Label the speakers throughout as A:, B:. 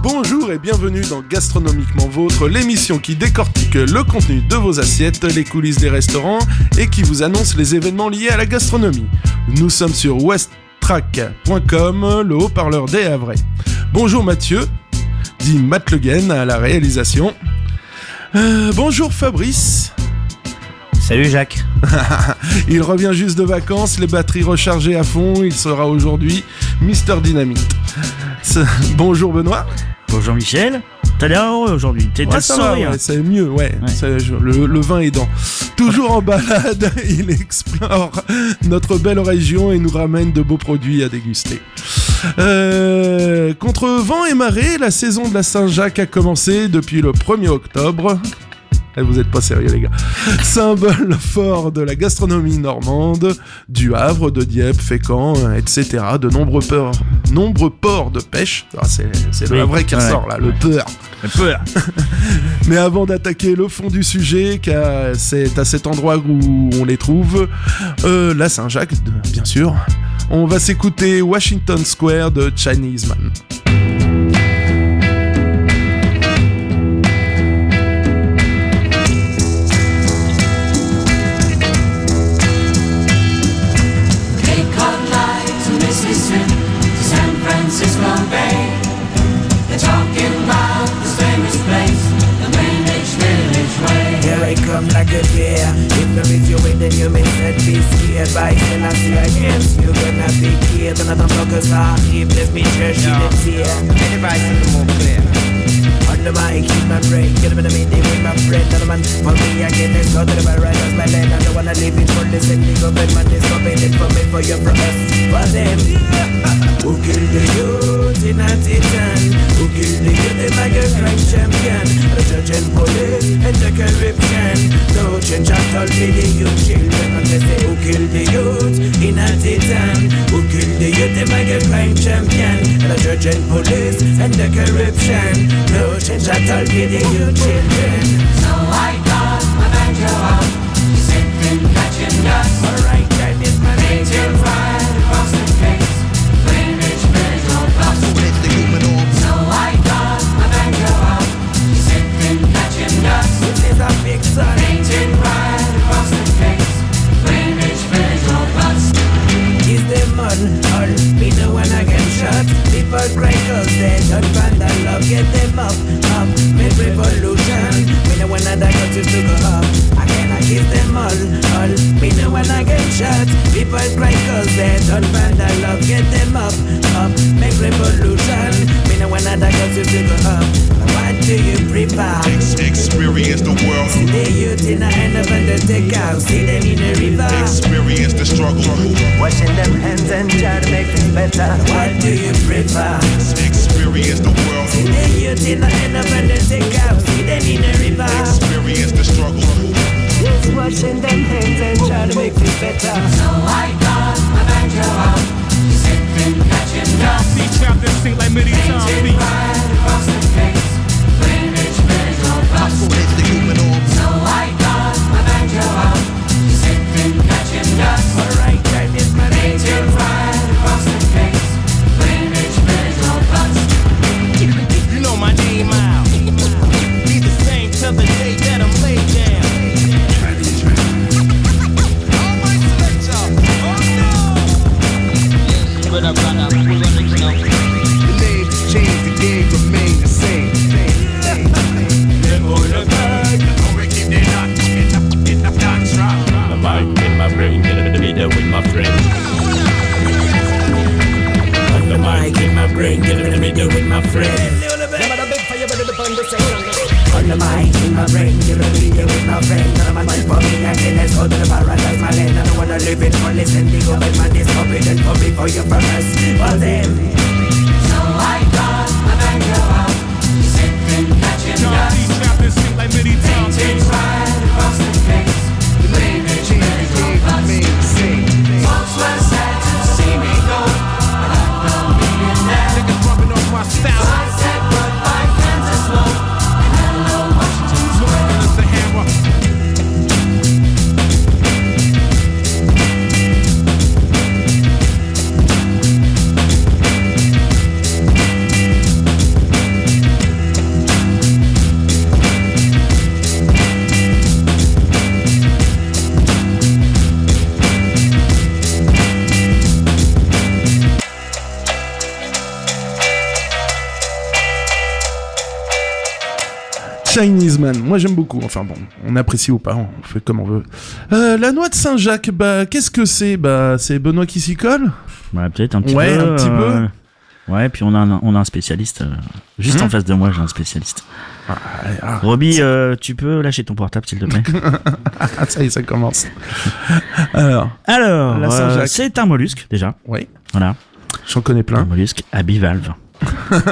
A: Bonjour et bienvenue dans Gastronomiquement Vôtre, l'émission qui décortique le contenu de vos assiettes, les coulisses des restaurants et qui vous annonce les événements liés à la gastronomie. Nous sommes sur westtrack.com, le haut-parleur des Havrais. Bonjour Mathieu, dit Matt Le Guen à la réalisation. Bonjour Fabrice.
B: Salut Jacques.
A: Il revient juste de vacances, les batteries rechargées à fond, il sera aujourd'hui Mister Dynamite. Bonjour Benoît.
B: Bonjour Michel. T'as l'air heureux aujourd'hui, t'as le sourire.
A: Ouais, c'est mieux, ouais. Le vin aidant. Toujours en balade, il explore notre belle région et nous ramène de beaux produits à déguster. Contre vent et marée, la saison de la Saint-Jacques a commencé depuis le 1er octobre. Vous êtes pas sérieux les gars. Symbole fort de la gastronomie normande, du Havre, de Dieppe, Fécamp, etc. De nombreux ports de pêche. Ah, c'est le Havre qui ressort là, le peur.
B: Le peur.
A: Mais avant d'attaquer le fond du sujet, car c'est à cet endroit où on les trouve, la Saint-Jacques, bien sûr, on va s'écouter Washington Square de Chinese Man.
C: Like a deer. If there is your way, then you may not be scared. By and I see against you, gonna be killed. Another focus on if there's me church, she didn't see it. Anybody see the more clear? On the mic, keep my brain. Get up in the meeting with my friend. Another man, for me again, let's go to the bar right as my land. I don't wanna live it for this and the government is stopping it for me, for you, for us, for them. Who killed the youth in a titan? Who killed the youth in like a crime champion? The judge and police and the corruption. No change at all for the youth children. And they say who killed the youth in a titan? Who killed the youth in like a crime champion? The judge and police and the corruption. No change at all for the youth children.
D: So I got my banjo out, sitting catching dust.
C: Alright, time is my
D: angel right across the face. So I got my banjo out, sitting catching dust.
C: This is a big sun.
D: Painted right across the face. Greenwich Village or bust.
C: Is the mud all? Me know when I get shot. People cry cause they don't find that love. Get them up, make revolution. Me know when I die cause used to go up. I cannot kiss them all. Me know when I get shot. People cry cause they don't find that love. Get them up, make revolution. Me know when I die cause used to go up. What do you prefer?
E: Experience the world.
C: See the youth in the end of undertaker. See them in the river.
E: Experience the struggle.
C: Washing them hands and try to make it better. What do you prefer?
E: Experience the world.
C: See the youth in the end of undertaker. See them in the river.
E: Experience the struggle.
C: Just washing them hands and try to make it better.
D: So I got my banjo out, sitting catching dust.
F: See chapters sing like many times.
D: Painted right across the face. Greenwich Village or bust. So I got my banjo out, sitting catching dust.
C: Alright, time is my
D: Painted right across the face. Greenwich Village or bust.
F: You know my name out. Be the same till the day that I'm laid down. All my selector. Oh no.
G: Brother, who's original?
E: The name changed, the game remained the same.
G: The mic in my brain, get a video with my friend.
C: The mic in my brain, get in the middle with my friend. On the mic in my brain, get in the middle with my friend. I'm on my body again, let's go to the paradise, my land. I don't wanna live it for listen, the government is forbidden for me, for you, for us, for them.
D: So I got my banjo out, sitting catching dust.
F: See chapters sing like many times.
D: Painted right across the face. Greenwich Village or bust. Folks were sad to see me go, but I'm no millionaire.
F: Niggas rubbing off my
D: So
F: style.
D: I said goodbye Kansas Road and hello Washington Square.
F: It's the hammer.
A: Chinese Man, moi j'aime beaucoup. Enfin bon, on apprécie ou pas, on fait comme on veut. La noix de Saint-Jacques, bah qu'est-ce que c'est ? Bah c'est Benoît qui s'y colle ?
B: Ouais, peut-être un petit peu.
A: Ouais, un petit peu.
B: Ouais, puis on a un spécialiste. Juste en face de moi, j'ai un spécialiste.
A: Ah,
B: Roby, tu peux lâcher ton portable, s'il te plaît.
A: ça y est, ça commence. Alors, la Saint-Jacques.
B: C'est un mollusque, déjà.
A: oui,
B: Voilà.
A: j'en connais
B: Un
A: plein
B: mollusque à bivalve.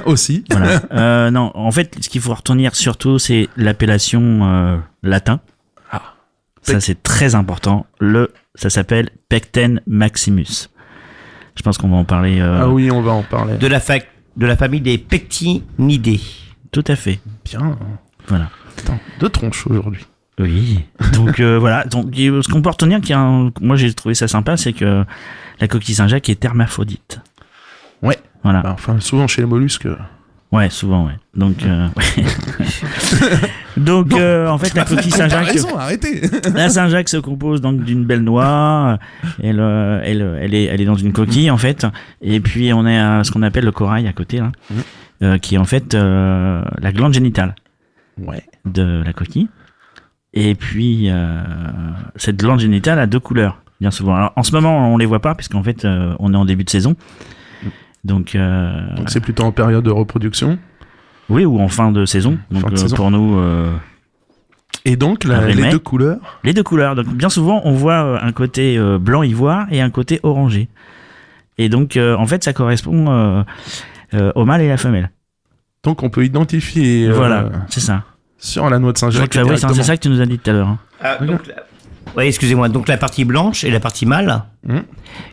A: aussi.
B: Voilà. Non, en fait, ce qu'il faut retenir surtout, c'est l'appellation latin.
A: Ah.
B: Ça, c'est très important. Ça s'appelle Pecten maximus. Je pense qu'on va en parler.
A: Ah oui, on va en parler.
H: De la famille des pectinidés.
B: Tout à fait.
A: Bien.
B: Voilà.
A: Attends, 2 tronches aujourd'hui.
B: Oui. Donc voilà. Donc ce qu'on peut retenir, moi j'ai trouvé ça sympa, c'est que la coquille Saint-Jacques est hermaphrodite.
A: Ouais.
B: Voilà.
A: Bah, enfin, souvent chez les mollusques.
B: Ouais, souvent, ouais. Donc, en fait, la coquille Saint-Jacques.
A: T'as raison, arrêtez.
B: La Saint-Jacques se compose donc d'une belle noix. Elle est dans une coquille en fait. Et puis on a ce qu'on appelle le corail à côté, là, qui est en fait la glande génitale de la coquille. Et puis cette glande génitale a 2 couleurs, bien souvent. Alors en ce moment, on les voit pas puisqu'en fait, on est en début de saison. Donc
A: c'est plutôt en période de reproduction.
B: Oui, ou en fin de saison. Donc pour nous.
A: Et donc les 2 couleurs.
B: Les 2 couleurs. Donc bien souvent, on voit un côté blanc ivoire et un côté orangé. Et donc en fait, ça correspond au mâle et la femelle.
A: Donc on peut identifier.
B: Voilà, c'est ça.
A: Sur la noix de Saint-Jacques.
B: C'est ça que tu nous as dit tout à l'heure.
H: Oui, excusez-moi. Donc la partie blanche est la partie mâle,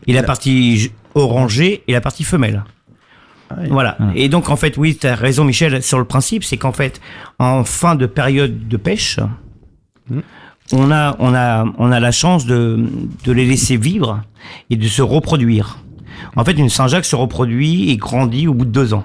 H: et la partie orangée est la partie femelle. Voilà. Et donc en fait, oui, tu as raison, Michel, sur le principe, c'est qu'en fait, en fin de période de pêche, on a la chance de les laisser vivre et de se reproduire. En fait, une Saint-Jacques se reproduit et grandit au bout de 2 ans.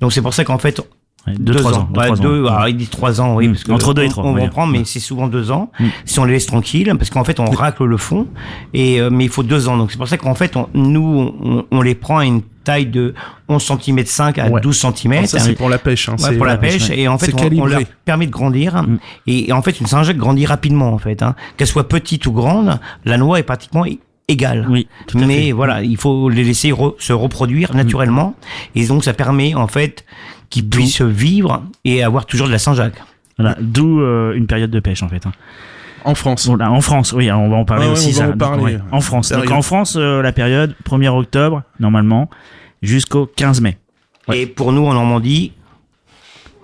H: Donc c'est pour ça qu'en fait
B: 2-3 ans.
H: Alors, il dit 3 ans, oui. Parce que
B: entre 2 et 3.
H: On reprend, mais c'est souvent 2 ans. Si on les laisse tranquilles, parce qu'en fait, on racle le fond. Mais il faut 2 ans. Donc, c'est pour ça qu'en fait, on les prend à une taille de 11 cm 5 à 12 cm.
A: Ça, c'est pour la pêche.
H: C'est pour la pêche. Et en fait, on leur permet de grandir. Et en fait, une Saint-Jacques grandit rapidement, en fait. Qu'elle soit petite ou grande, la noix est pratiquement égale.
B: Oui,
H: mais voilà, il faut les laisser se reproduire naturellement. Et donc, ça permet, en fait, qu'ils puissent vivre et avoir toujours de la Saint-Jacques.
B: Voilà, d'où une période de pêche en fait.
A: En France.
B: Voilà, en France, oui, on va en parler aussi.
A: On va en parler.
B: Donc, en France. Donc en France, la période 1er octobre, normalement, jusqu'au 15 mai.
H: Et pour nous, en Normandie,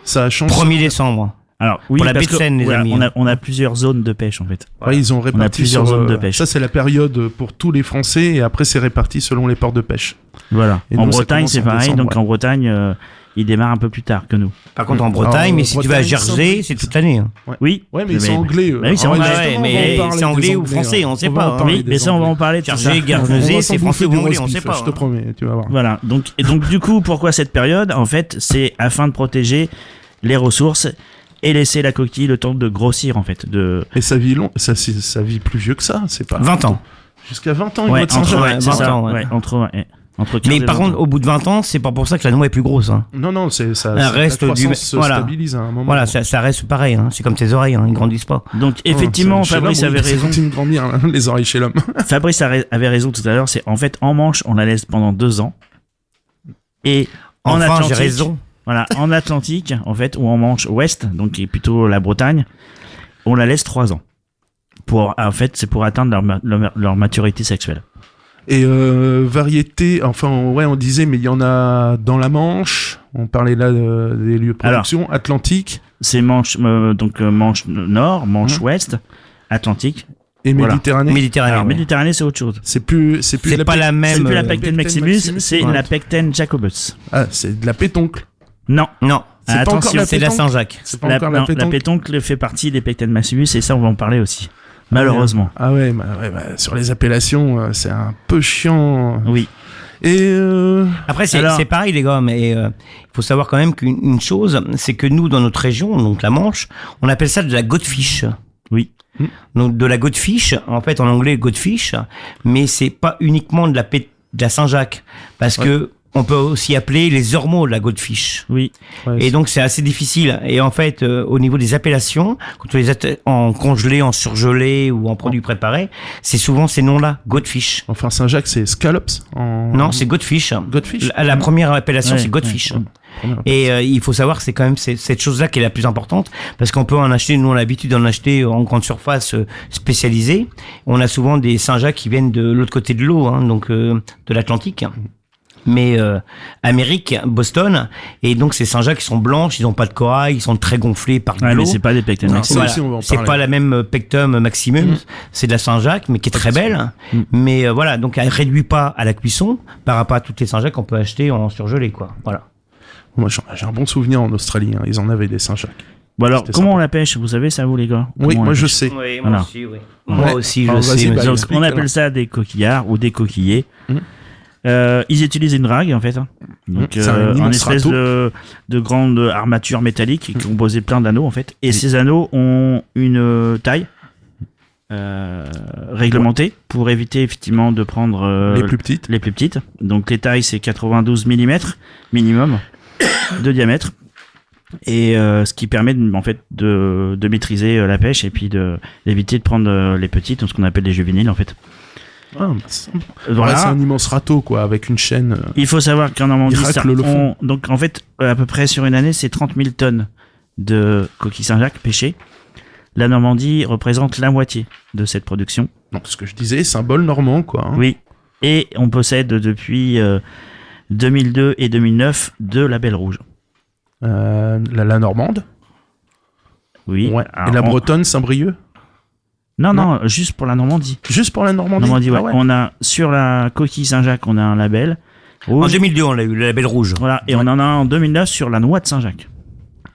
A: ça change.
H: 1er décembre.
B: Alors, oui,
H: pour la baie de Seine, les amis.
B: On a plusieurs zones de pêche en fait.
A: Ouais, ils ont réparti
B: plusieurs zones de pêche.
A: Ça, c'est la période pour tous les Français et après, c'est réparti selon les ports de pêche.
B: Voilà.
A: Et
B: en
A: nous,
B: Bretagne, c'est pareil. Donc en Bretagne, il démarre un peu plus tard que nous.
H: Par contre, en Bretagne, mais si tu vas à Jersey, c'est toute l'année.
B: Oui.
A: Ouais, mais ils sont anglais.
B: Oui, c'est anglais.
H: Mais c'est anglais ou français, on sait pas.
B: Oui, mais ça, on va en parler.
H: Jersey, Guernesey, c'est français ou anglais, on sait pas.
A: Je te promets, tu vas voir.
B: Voilà. Donc du coup, pourquoi cette période ? En fait, c'est afin de protéger les ressources et laisser la coquille le temps de grossir en fait.
A: Et ça vit long, ça vit plus vieux que ça, c'est pas
H: 20 ans.
A: Jusqu'à 20 ans,
B: ouais,
A: il doit
B: c'est ça. Entre 15
H: mais
B: et
H: par
B: 20
H: contre,
B: ans.
H: au bout de 20 ans, c'est pas pour ça que la noix est plus grosse.
A: Non, c'est ça.
H: Elle reste
A: la croissance se
H: voilà.
A: stabilise à un moment.
H: Voilà, ça reste pareil. C'est comme tes oreilles, ils grandissent pas.
B: Donc effectivement, Fabrice avait raison.
A: Ça continue de grandir les oreilles chez l'homme.
B: Fabrice avait raison tout à l'heure. C'est en fait en Manche, on la laisse pendant 2 ans. Et en Atlantique,
H: j'ai raison.
B: Voilà, en Atlantique, en fait, ou en Manche ouest, donc qui est plutôt la Bretagne, on la laisse 3 ans. En fait, c'est pour atteindre leur maturité sexuelle.
A: Et variété, enfin, ouais, on disait, mais il y en a dans la Manche. On parlait là des lieux de production. Alors, Atlantique.
B: C'est Manche nord, Manche ouest, Atlantique.
A: Et Méditerranée.
B: Alors, Méditerranée, c'est autre chose.
A: C'est plus
H: pas la même.
B: C'est plus la Pecten maximus, c'est la Pecten jacobus.
A: Ah, c'est de la pétoncle.
B: Non.
H: Attention, c'est de la Saint-Jacques.
A: C'est pas encore la pétoncle.
B: La pétoncle fait partie des Pecten maximus et ça, on va en parler aussi. Malheureusement.
A: Ah ouais, sur les appellations, c'est un peu chiant.
B: Oui.
A: Et
H: après, c'est pareil, les gars, mais il faut savoir quand même qu'une chose, c'est que nous, dans notre région, donc la Manche, on appelle ça de la godfish.
B: Oui.
H: Donc de la godfish, en fait, en anglais, godfish, mais c'est pas uniquement de la Saint-Jacques, parce que on peut aussi appeler les ormeaux de la goldfish.
B: Oui.
A: Ouais,
H: Et donc c'est assez difficile. Et en fait, au niveau des appellations, quand on les a en congelé, en surgelé ou en produits préparés, c'est souvent ces noms-là, goldfish.
A: Enfin, Saint-Jacques, c'est scallops
H: Non, c'est goldfish.
A: Godfish.
H: La première appellation,
B: Ouais,
H: c'est goldfish.
B: ouais.
H: Et il faut savoir que c'est quand même cette chose-là qui est la plus importante, parce qu'on peut en acheter, nous on a l'habitude d'en acheter en grande surface spécialisée. On a souvent des Saint-Jacques qui viennent de l'autre côté de l'eau, hein, donc de l'Atlantique. Mais Amérique, Boston, et donc ces Saint-Jacques qui sont blanches, ils n'ont pas de corail, ils sont très gonflés par de
B: Ouais,
H: l'eau.
B: mais c'est pas des pectines.
A: Non, ça
H: Voilà.
A: aussi, on va en
H: C'est
A: parler.
H: pas la même Pectum Maximum, c'est de la Saint-Jacques, mais qui est très belle. Mais voilà, donc elle réduit pas à la cuisson par rapport à toutes les Saint-Jacques qu'on peut acheter en surgelé, quoi. Voilà.
A: Moi, j'ai un bon souvenir en Australie. Hein. Ils en avaient des Saint-Jacques.
B: Bon alors,
A: C'était
B: comment
A: sympa.
B: on la pêche? Vous savez ça, vous les gars?
A: Oui,
B: Comment on
A: moi
B: la
A: je
B: pêche
A: sais.
H: Oui,
B: Voilà.
H: aussi, oui. Moi aussi, je
A: Alors,
H: sais.
A: vas-y,
H: mais-
A: bah,
B: Donc,
A: explique,
B: on appelle
A: alors.
B: ça des coquillards ou des coquillers.
A: Mhm.
B: Ils utilisent une drague en fait. Hein. Donc
A: C'est un
B: un
A: immense
B: espèce
A: râteau.
B: de grande armature métallique qui composait plein d'anneaux en fait. Et ces anneaux ont une taille réglementée pour éviter effectivement de prendre
A: Les plus petites.
B: les plus petites. Donc les tailles c'est 92 mm minimum de diamètre. Et ce qui permet en fait de maîtriser la pêche et puis d'éviter de prendre les petites, donc ce qu'on appelle les juvéniles en fait.
A: Ah, bah, c'est sympa.
B: Voilà.
A: Ouais, c'est un immense râteau, quoi, avec une chaîne.
B: Il faut savoir qu'en Normandie,
A: Il racle le fond.
B: donc en fait, à peu près sur une année, c'est 30 000 tonnes de coquilles Saint-Jacques pêchées. La Normandie représente la moitié de cette production.
A: Donc, ce que je disais, symbole normand, quoi. Hein.
B: Oui. Et on possède depuis 2002 et 2009 deux labels rouges.
A: La normande.
B: Oui.
A: Ouais.
B: Alors,
A: Et la
B: on-
A: bretonne, Saint-Brieuc.
B: Non, juste pour la Normandie.
A: Juste pour la Normandie.
B: Normandie, ouais.
A: Ah ouais.
B: On a, sur la coquille Saint-Jacques, on a un label
H: En
B: rouge.
H: 2002, on l'a eu, le label rouge.
B: Voilà. Et on en a un en 2009 sur la noix de Saint-Jacques.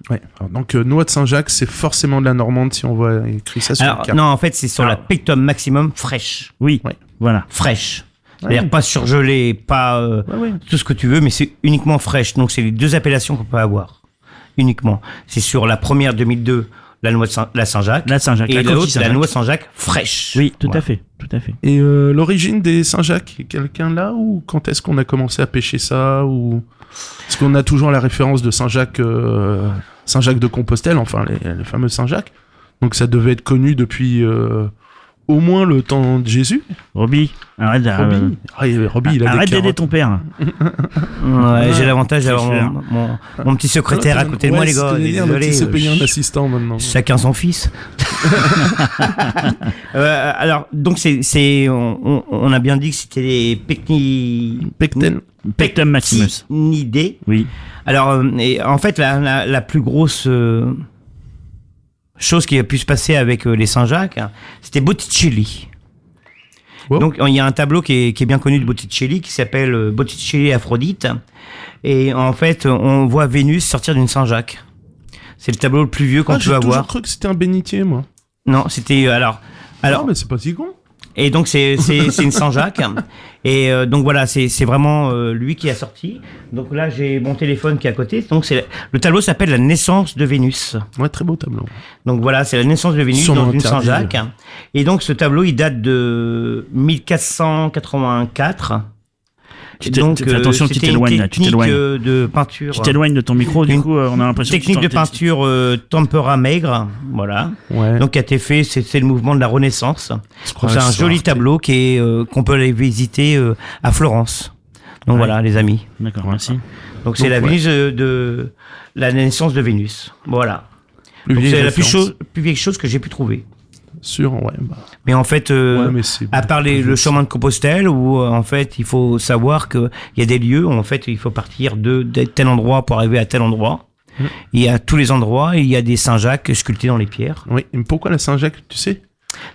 A: Ouais. Alors, donc, noix de Saint-Jacques, c'est forcément de la Normande si on voit écrit ça sur
H: Alors,
A: le carte.
H: non, en fait, c'est sur la
B: Alors-
H: Pectum Maximum fraîche.
B: Oui.
A: Ouais.
B: Voilà.
H: Fraîche.
A: Ouais.
H: C'est-à-dire pas surgelée, pas
A: Ouais.
H: tout ce que tu veux, mais c'est uniquement fraîche. Donc, c'est les deux appellations qu'on peut avoir. Uniquement. C'est sur la première 2002, la noix de la Saint-Jacques.
B: La Saint-Jacques.
H: Et
B: la
H: l'autre,
B: coquille
H: la
B: Saint-Jacques.
H: noix Saint-Jacques fraîche.
B: Oui, tout
H: Voilà.
B: à fait, tout à fait.
A: Et l'origine des Saint-Jacques, quelqu'un là ou quand est-ce qu'on a commencé à pêcher ça ou est-ce qu'on a toujours la référence de Saint-Jacques Saint-Jacques de Compostelle, enfin les fameux Saint-Jacques. Donc ça devait être connu depuis au moins le temps de Jésus.
B: Roby, arrête,
A: Roby, il a
B: arrête
A: des
B: d'aider
A: carottes.
B: ton père.
H: Ouais, j'ai l'avantage d'avoir
B: C'est sûr.
H: mon petit secrétaire à côté de moi, les gars. Désolé.
A: C'est payé un assistant maintenant.
H: Chacun son fils. Alors, donc on a bien dit que c'était les
A: Pecten.
B: Pectum Maximus.
H: pectinidés.
B: Oui.
H: Alors, et en fait, la plus grosse chose qui a pu se passer avec les Saint-Jacques, hein, c'était Botticelli.
A: Wow.
H: Donc, il y a un tableau qui est bien connu de Botticelli qui s'appelle Botticelli Aphrodite. Et en fait, on voit Vénus sortir d'une Saint-Jacques. C'est le tableau le plus vieux qu'on
A: J'ai
H: peut
A: toujours
H: avoir.
A: cru que c'était un bénitier, moi.
H: Non, c'était alors.
A: Non, mais c'est pas si con.
H: Et donc c'est une Saint-Jacques. Et donc voilà, c'est vraiment lui qui a sorti. Donc là, j'ai mon téléphone qui est à côté. Donc le tableau s'appelle La naissance de Vénus.
A: Ouais, très beau tableau.
H: Donc voilà, c'est la naissance de Vénus
A: Son
H: dans une
A: interdit.
H: Saint-Jacques. Et donc ce tableau, il date de 1484.
B: Tu fais attention, tu
H: c'était
B: t'éloignes,
H: une
B: là, tu
H: technique
B: t'éloignes.
H: De peinture.
B: Tu t'éloignes de ton micro, du
H: Une
B: coup, on a l'impression que tu
H: Technique de
B: t'en-
H: peinture tempera maigre, voilà.
A: Ouais.
H: Donc qui a été fait, c'est le mouvement de la Renaissance. Donc
A: Ouais,
H: c'est un
A: c'est
H: joli
A: Arte.
H: tableau qui est qu'on peut aller visiter à Florence. Donc
B: Ouais.
H: voilà les amis.
B: D'accord, merci.
H: Donc c'est
A: Donc,
H: la
A: ouais.
H: Vénus de la naissance de Vénus. Voilà.
A: Plus
H: Donc
A: vieille
H: c'est la
A: référence.
H: plus vieille chose que j'ai pu trouver.
A: Sûr, ouais. Bah.
H: Mais en fait,
A: Ouais, mais c'est
H: à part le chemin de Compostelle, où en fait il faut savoir qu'il y a des lieux où en fait il faut partir de tel endroit pour arriver à tel endroit. Il y a tous les endroits, il y a des Saint-Jacques sculptés dans les pierres.
A: Oui, mais pourquoi la Saint-Jacques, tu sais?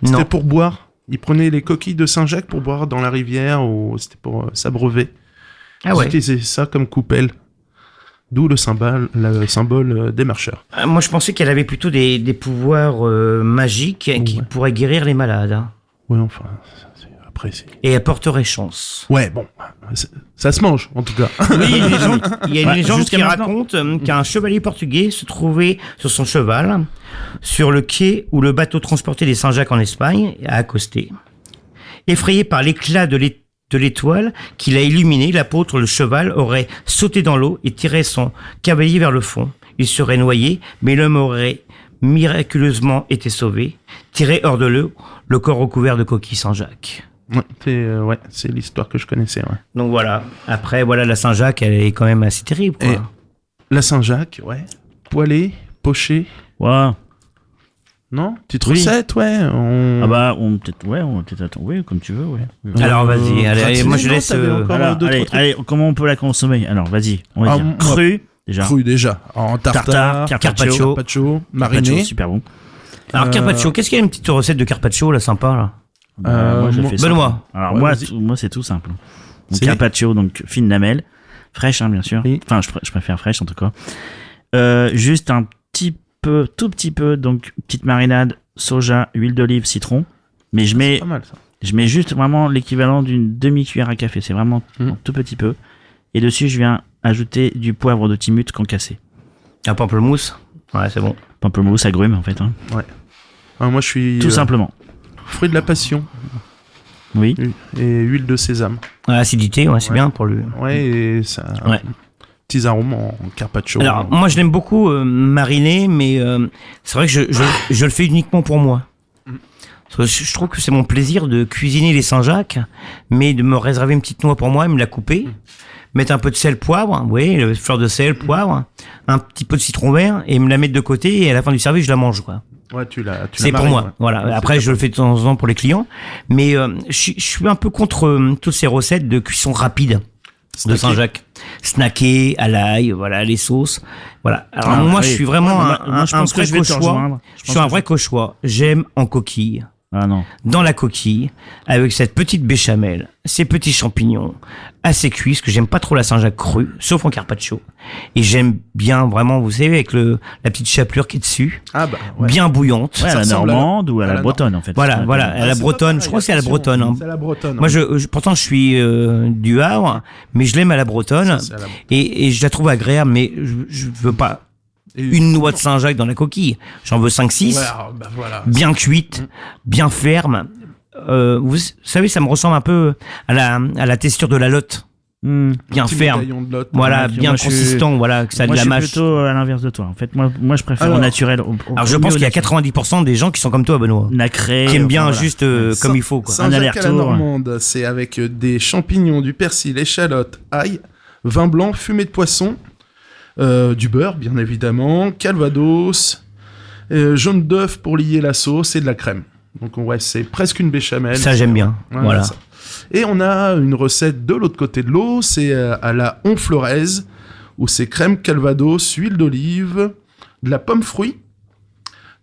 H: Non.
A: C'était pour boire. Ils prenaient les coquilles de Saint-Jacques pour boire dans la rivière ou c'était pour s'abreuver.
H: Ah
A: Ils
H: ouais.
A: utilisaient ça comme coupelle. D'où le symbole des marcheurs.
H: Moi, je pensais qu'elle avait plutôt des pouvoirs magiques qui
A: Ouais.
H: pourraient guérir les malades. Hein.
A: Ouais, enfin, après c'est...
H: Et elle porterait chance.
A: Ouais, bon, ça se mange, en tout cas.
H: Oui, il y a une
B: Ouais,
H: légende
B: jusqu'à
H: qui
B: maintenant.
H: raconte qu'un chevalier portugais se trouvait sur son cheval sur le quai où le bateau transportait les Saint-Jacques en Espagne a accosté. Effrayé par l'éclat de de l'étoile qu'il a illuminée, l'apôtre, le cheval, aurait sauté dans l'eau et tiré son cavalier vers le fond. Il serait noyé, mais l'homme aurait miraculeusement été sauvé, tiré hors de l'eau, le corps recouvert de coquilles Saint-Jacques.
A: Ouais, c'est l'histoire que je connaissais. Ouais.
H: Donc voilà. Après, voilà, la Saint-Jacques, elle est quand même assez terrible, quoi.
A: Et la Saint-Jacques, ouais. Poêlée, pochée.
B: Ouais.
A: Non, petite recette, ouais.
B: Ah bah, on peut-être attendre. Oui, comme tu veux, ouais.
H: Alors vas-y, allez, moi je
A: non,
H: laisse.
A: t'avais encore
B: Alors,
A: d'autres trucs.
B: allez, comment on peut la consommer? Alors, vas-y, on va
A: Ah,
B: dire
A: moi-
B: cru, déjà.
A: Cru déjà. En tartare,
B: Carpaccio.
A: carpaccio, mariné.
B: Carpaccio, super bon.
H: Alors carpaccio, qu'est-ce qu'il y a une petite recette de carpaccio là, sympa là?
B: Moi, je fais ça.
H: Benoît.
B: Alors,
A: Ouais,
B: moi,
A: vas-y.
B: moi, c'est tout simple. Donc,
A: C'est-
B: carpaccio, donc fine lamelle, fraîche, hein, bien sûr.
A: Oui.
B: Enfin, je préfère fraîche en tout cas. Juste un petit peu, tout petit peu, donc petite marinade, soja, huile d'olive, citron. Mais je mets,
A: C'est pas mal, ça.
B: je mets juste vraiment l'équivalent d'une demi-cuillère à café. C'est vraiment un tout petit peu. Et dessus, je viens ajouter du poivre de Timut concassé.
H: Un pamplemousse. Ouais, c'est bon.
B: Pamplemousse, agrumes en fait. Hein.
A: Ah, moi, je suis
B: Tout simplement.
A: fruit de la passion
B: Oui.
A: et huile de sésame.
H: Acidité, ouais, c'est
A: Ouais.
H: bien pour le.
A: Ouais, et ça.
H: Ouais.
A: Petits arômes en carpaccio.
H: Alors moi je l'aime beaucoup mariner, mais c'est vrai que je le fais uniquement pour moi. Parce que je trouve que c'est mon plaisir de cuisiner les Saint-Jacques, mais de me réserver une petite noix pour moi et me la couper. Mettre un peu de sel, poivre, oui, fleur de sel, poivre, un petit peu de citron vert et me la mettre de côté et à la fin du service je la mange, quoi.
A: Ouais, tu l'as
H: C'est pour
A: marines,
H: moi,
A: ouais.
H: voilà.
A: Ouais,
H: Après,
A: c'est
H: je le fais de temps en temps pour les clients, mais je suis un peu contre toutes ces recettes de cuisson rapide de
A: Snacké.
H: Saint-Jacques, snacké à l'ail, voilà, les sauces, voilà. Alors
B: Ah,
H: moi,
B: oui.
H: je suis vraiment
B: Moi, je
H: un
B: pense que
H: vrai
B: je vais te
H: cauchois.
B: rejoindre.
H: Je suis un vrai cauchois. J'aime en coquille.
B: Ah non.
H: Dans la coquille, avec cette petite béchamel, ces petits champignons, assez cuits, parce que j'aime pas trop la Saint-Jacques crue, sauf en carpaccio. Et j'aime bien, vraiment, vous savez, avec la petite chapelure qui est dessus,
A: Ah bah, ouais.
H: bien bouillante.
B: Ouais, à
A: Ça
B: la
A: ressemble à
B: normande ou à
A: à
B: la
A: la
B: bretonne en fait.
H: Voilà, voilà, à la
A: c'est
H: bretonne,
A: pas
H: je crois que c'est à la
A: pareil,
H: bretonne. Hein.
A: C'est à la bretonne.
H: Moi, pourtant, je suis du Havre, mais je l'aime à la bretonne,
A: c'est à la-
H: et je la trouve agréable, mais je veux pas
A: Et-
H: une noix de Saint-Jacques dans la coquille. J'en veux 5-6,
A: Ouais, alors, bah voilà.
H: bien cuite, bien ferme. Vous savez, ça me ressemble un peu à la texture de la lotte, bien
A: Petit
H: ferme.
A: médaillon de Lot.
H: Voilà,
B: Ouais,
H: bien
B: moi, je suis-
H: consistant, voilà, que ça a de
B: Moi, je
H: la
B: suis
H: mâche.
B: plutôt à l'inverse de toi. En fait, moi je préfère
A: Alors-
B: au naturel.
H: Alors, je pense qu'il y a 90% des gens qui sont comme toi, Benoît,
B: nacré.
H: qui aiment bien
B: voilà.
H: juste comme il faut, quoi.
A: Saint-Jacques à la
B: aller-retour.
A: normande, c'est avec des champignons, du persil, échalotes, ail, vin blanc, fumée de poisson, du beurre, bien évidemment, calvados, jaune d'œuf pour lier la sauce et de la crème. Donc ouais, c'est presque une béchamel.
H: Ça, j'aime bien.
A: Ouais,
H: Voilà.
A: ça. Et on a une recette de l'autre côté de l'eau, c'est à la honflorez, où c'est crème, calvados, huile d'olive, de la pomme fruit,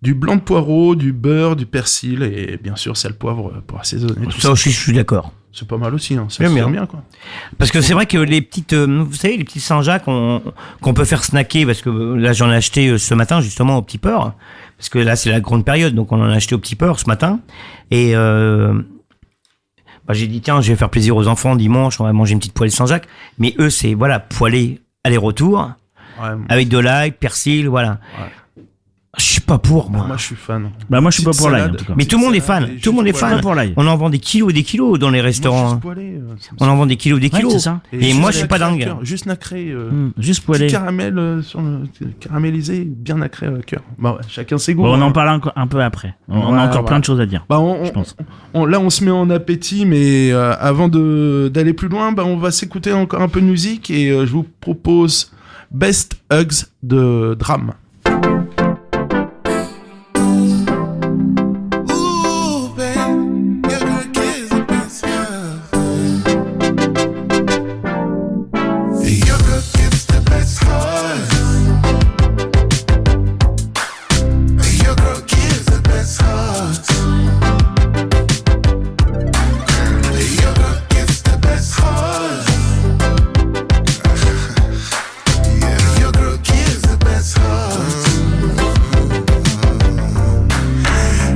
A: du blanc de poireau, du beurre, du persil et bien sûr sel, poivre pour assaisonner tout ça.
H: Ça, je suis d'accord.
A: C'est pas mal aussi, hein. Ça
H: J'aime
A: se
H: bien.
A: fait bien quoi.
H: Parce que c'est vrai que les petites, vous savez, les petits Saint-Jacques qu'on peut faire snacker, parce que là j'en ai acheté ce matin justement au Petit Peur, parce que là c'est la grande période, donc on en a acheté au Petit Peur ce matin, et j'ai dit tiens, je vais faire plaisir aux enfants dimanche, on va manger une petite poêlée Saint-Jacques, mais eux c'est voilà poêlée aller-retour
A: Ouais,
H: avec de l'ail, persil, voilà. Je suis pas pour moi.
A: moi je suis fan.
B: Bah moi je suis pas
A: Petite
B: pour l'ail en
A: salade.
B: tout cas.
H: Mais tout le monde est
A: salade
H: fan,
A: et
H: tout le monde est
A: juste
H: fan.
B: Pas pour l'ail.
H: On en vend des kilos et des kilos dans les restaurants.
A: Juste
H: hein.
A: poêlé, ça me
H: On en vend des kilos et des
B: Ouais,
H: kilos.
B: c'est ça.
H: Et
A: juste
H: moi je suis pas
A: nacré à
H: dingue.
A: cœur, juste nacré.
B: Juste
A: Petit
B: poêlé.
A: caramel caramélisé, bien nacré à cœur. Bah ouais, chacun ses goûts.
B: Bon, on
A: hein.
B: en parle un peu après. On
A: Ouais,
B: a encore
A: ouais.
B: plein de choses à dire.
A: Bah
B: je pense.
A: là, on se met en appétit, mais avant d'aller plus loin, bah, on va s'écouter encore un peu de musique et je vous propose Best Hugs de Dram.
E: Ooh, babe, your girl gives the best hugs. Your girl gives the best hugs. Your girl gives the best hugs. Your girl gives the best hugs. Yeah, your girl gives the best hugs.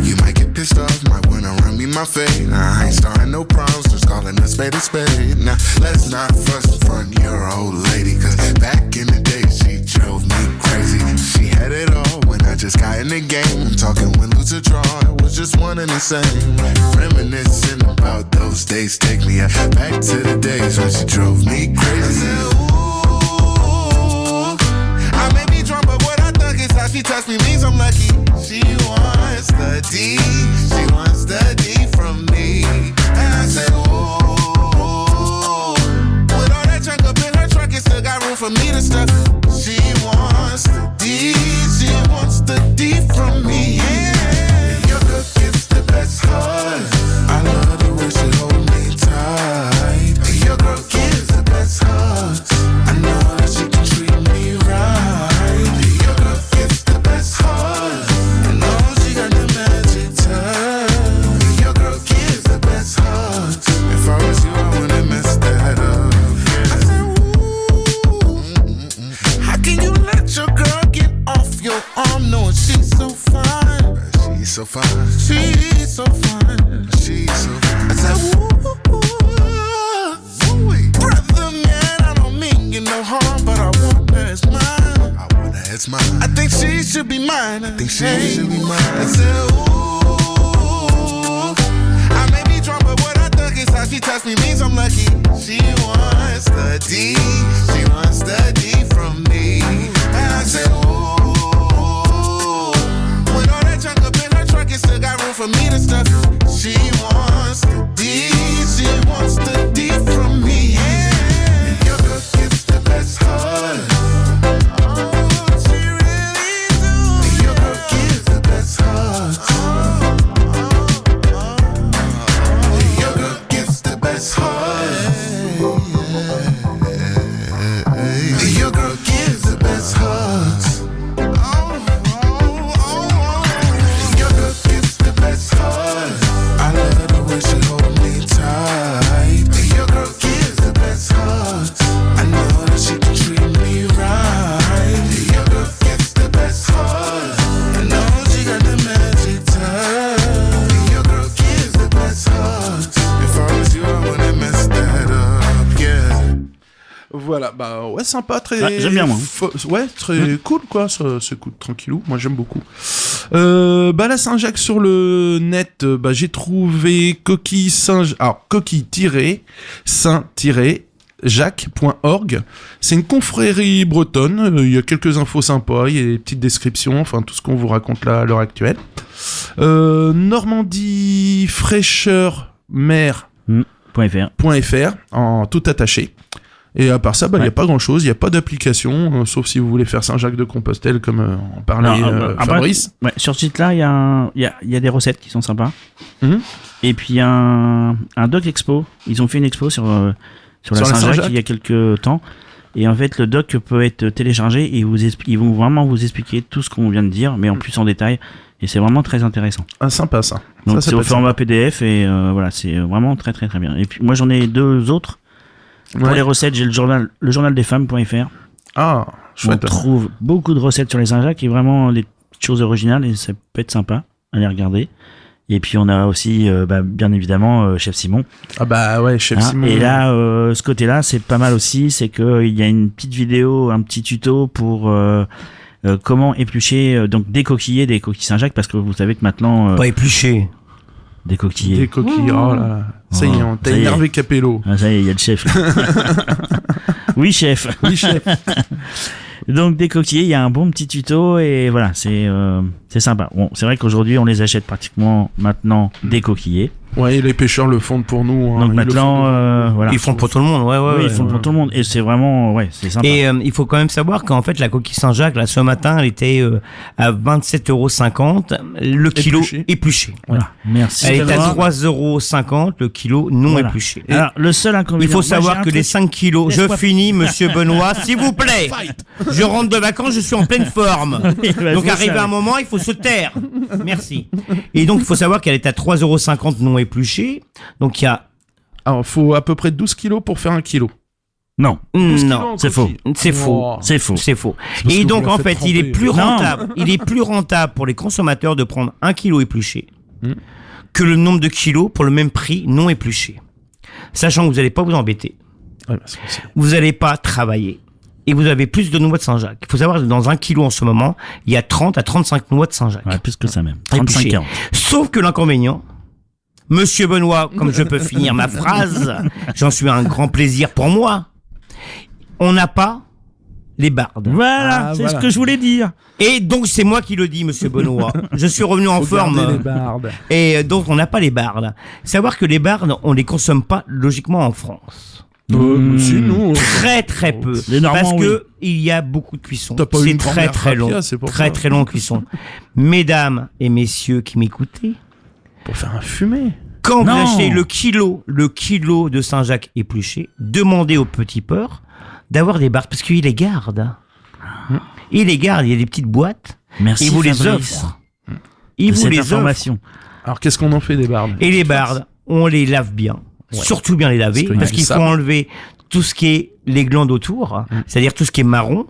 E: You might get pissed off, might wanna run me my fade. I ain't starting no problems, just calling a spade a spade. Now, let's not fuss in front of your old lady, cause back in the day, she drove me crazy. She had it all when I just got in the game. I'm talking win, lose or draw, it was just one and the same. Reminiscing about about those days. Take me back to the days when she drove me crazy. I said, ooh, I may be drunk, but what I think is how she touched me means I'm lucky. She wants the D, she wants the D from me. And I said, ooh, with all that junk up in her trunk, it still got room for me to stuff. She wants the D, she wants the D from me. Yeah, your girl gets the best hug. I love the way she hold me tight. Your girl gives the best hugs. I know that she can treat me right. Your girl gives the best hugs. I know she got the magic touch. Your girl gives the best hugs. If I was you, I wouldn't mess that up. Yeah. I said, ooh, how can you let your girl get off your arm knowing she's so fine? She's so fine. She's so fine. She's so fine. I said, ooh, brother man, I don't mean you no harm, but I want her as mine. I want her as mine. I think she should be mine. I think she should be mine. I said, ooh, I may be drunk, but what I think is how she touched me means I'm lucky. She wants the D, she wants the D from me. And I said, ooh, with all that junk up in her trunk, it still got room for me to stuff. She wants the D, she wants the D from me. Yeah, your girl gets the best hug. Oh, she really do. Your girl gives the best hug. Your girl gives the best hug. Your girl gives the best hugs. Your girl gives the best hugs. I love the way she hold me tight. Your girl gives the best hugs. I know that she can treat me right. Your girl gives the best hugs. I know she got the magic touch. Your girl gives the best hugs. If I was you, I wouldn't mess that up. Yeah.
A: Voilà, bah ouais, sympa, très.
B: Ouais, j'aime bien, moi.
A: Ouais, très cool, quoi, ce coup de tranquillou. Moi, j'aime beaucoup. Bah, la Saint-Jacques sur le net, bah, j'ai trouvé coquille-saint-jacques.org. C'est une confrérie bretonne. Il y a quelques infos sympas, il y a des petites descriptions, enfin, tout ce qu'on vous raconte là à l'heure actuelle. Normandie fraîcheur mer.
B: .fr
A: en tout attaché. Et à part ça, bah, il n'y a pas grand chose, il n'y a pas d'application, sauf si vous voulez faire Saint-Jacques-de-Compostelle, comme en parlait Fabrice.
B: Ouais, sur ce site-là, il y a des recettes qui sont sympas.
A: Mhm.
B: Et puis il y a un doc expo. Ils ont fait une expo sur la Saint-Jacques il y a quelques temps. Et en fait, le doc peut être téléchargé et ils vont vraiment vous expliquer tout ce qu'on vient de dire, mais en plus en détail. Et c'est vraiment très intéressant.
A: Ah, sympa ça.
B: Donc
A: ça
B: c'est au format PDF et voilà, c'est vraiment très très très bien. Et puis moi j'en ai deux autres. Pour les recettes, j'ai le journal des femmes.fr.
A: Ah, chouette.
B: On trouve beaucoup de recettes sur les Saint-Jacques et vraiment des choses originales et ça peut être sympa à les regarder. Et puis on a aussi, bien évidemment, Chef Simon.
A: Ah bah ouais, Chef Simon.
B: Et là, ce côté-là, c'est pas mal aussi, c'est qu'il y a une petite vidéo, un petit tuto pour comment éplucher donc des coquilles Saint-Jacques, parce que vous savez que maintenant...
H: Pas éplucher.
B: Des coquilles.
A: Des coquilles, oh là là. Ça y est, on t'a énervé Capello.
B: Ah, ça y est, il y a le chef là. Oui, chef.
A: Oui, chef.
B: Donc des coquilles, il y a un bon petit tuto et voilà, c'est sympa. Bon, c'est vrai qu'aujourd'hui on les achète pratiquement maintenant des coquillers.
A: Ouais, les pêcheurs le font pour nous.
B: Donc maintenant, voilà.
H: Ils font pour tout le monde, ouais,
B: ils font pour tout le monde et c'est vraiment, c'est sympa.
H: Et il faut quand même savoir qu'en fait la coquille Saint-Jacques, là, ce matin, elle était à 27,50 € le kilo épluché.
B: Voilà. Merci.
H: Elle est à 3,50 € le kilo non épluché.
B: Alors le seul inconvénient.
H: Il faut savoir que les 5 kilos. Je finis, Monsieur Benoît, s'il vous plaît. Je rentre de vacances, je suis en pleine forme. Donc arrivé un moment, il faut se taire. Merci. Et donc il faut savoir qu'elle est à 3,50 € non épluché. Donc il y a...
A: Alors, faut à peu près 12 kilos pour faire 1 kilo.
B: Non, c'est faux.
H: C'est faux.
B: C'est faux.
H: C'est faux. Et donc en fait, il est plus rentable. Il est plus rentable pour les consommateurs de prendre 1 kilo épluché que le nombre de kilos pour le même prix non épluché. Sachant que vous n'allez pas vous embêter.
A: Ouais, parce que
H: vous n'allez pas travailler. Et vous avez plus de noix de Saint-Jacques. Il faut savoir que dans 1 kilo en ce moment, il y a 30 à 35 noix de Saint-Jacques.
B: Ouais, plus que ça même. 35-40.
H: Sauf que l'inconvénient, Monsieur Benoît, comme je peux finir ma phrase, j'en suis un grand plaisir pour moi. On n'a pas les bardes.
B: Voilà, c'est ce que je voulais dire.
H: Et donc c'est moi qui le dis, Monsieur Benoît. Je suis revenu en
A: Faut garder
H: forme.
A: les bardes.
H: Et donc on n'a pas les bardes. Savoir que les bardes, on les consomme pas logiquement en France.
A: Si, nous,
H: Très très peu.
B: Les Normands,
H: parce
B: oui.
H: que il y a beaucoup de cuisson.
A: T'as pas eu
H: C'est
A: une
H: très
A: grand-mère
H: très long.
A: Rapia, c'est pour
H: Très
A: ça.
H: très long en cuisson. Mesdames et messieurs qui m'écoutez,
A: pour faire un fumé.
H: quand vous
B: Non.
H: achetez le kilo de Saint-Jacques épluché, demandez au petit porc d'avoir des bardes parce qu'il les garde. Il les garde, il y a des petites boîtes.
B: Merci
H: Il vous les
B: Fabrice,
H: offre. Il
B: de
H: vous
B: cette
H: les offre.
B: information.
A: Alors, qu'est-ce qu'on en fait des bardes?
H: Et les bardes, on les lave bien. Surtout bien les laver,
A: Parce qu'il y a
H: parce
A: du
H: qu'il faut
A: sable.
H: enlever tout ce qui est les glandes autour, c'est-à-dire tout ce qui est marron,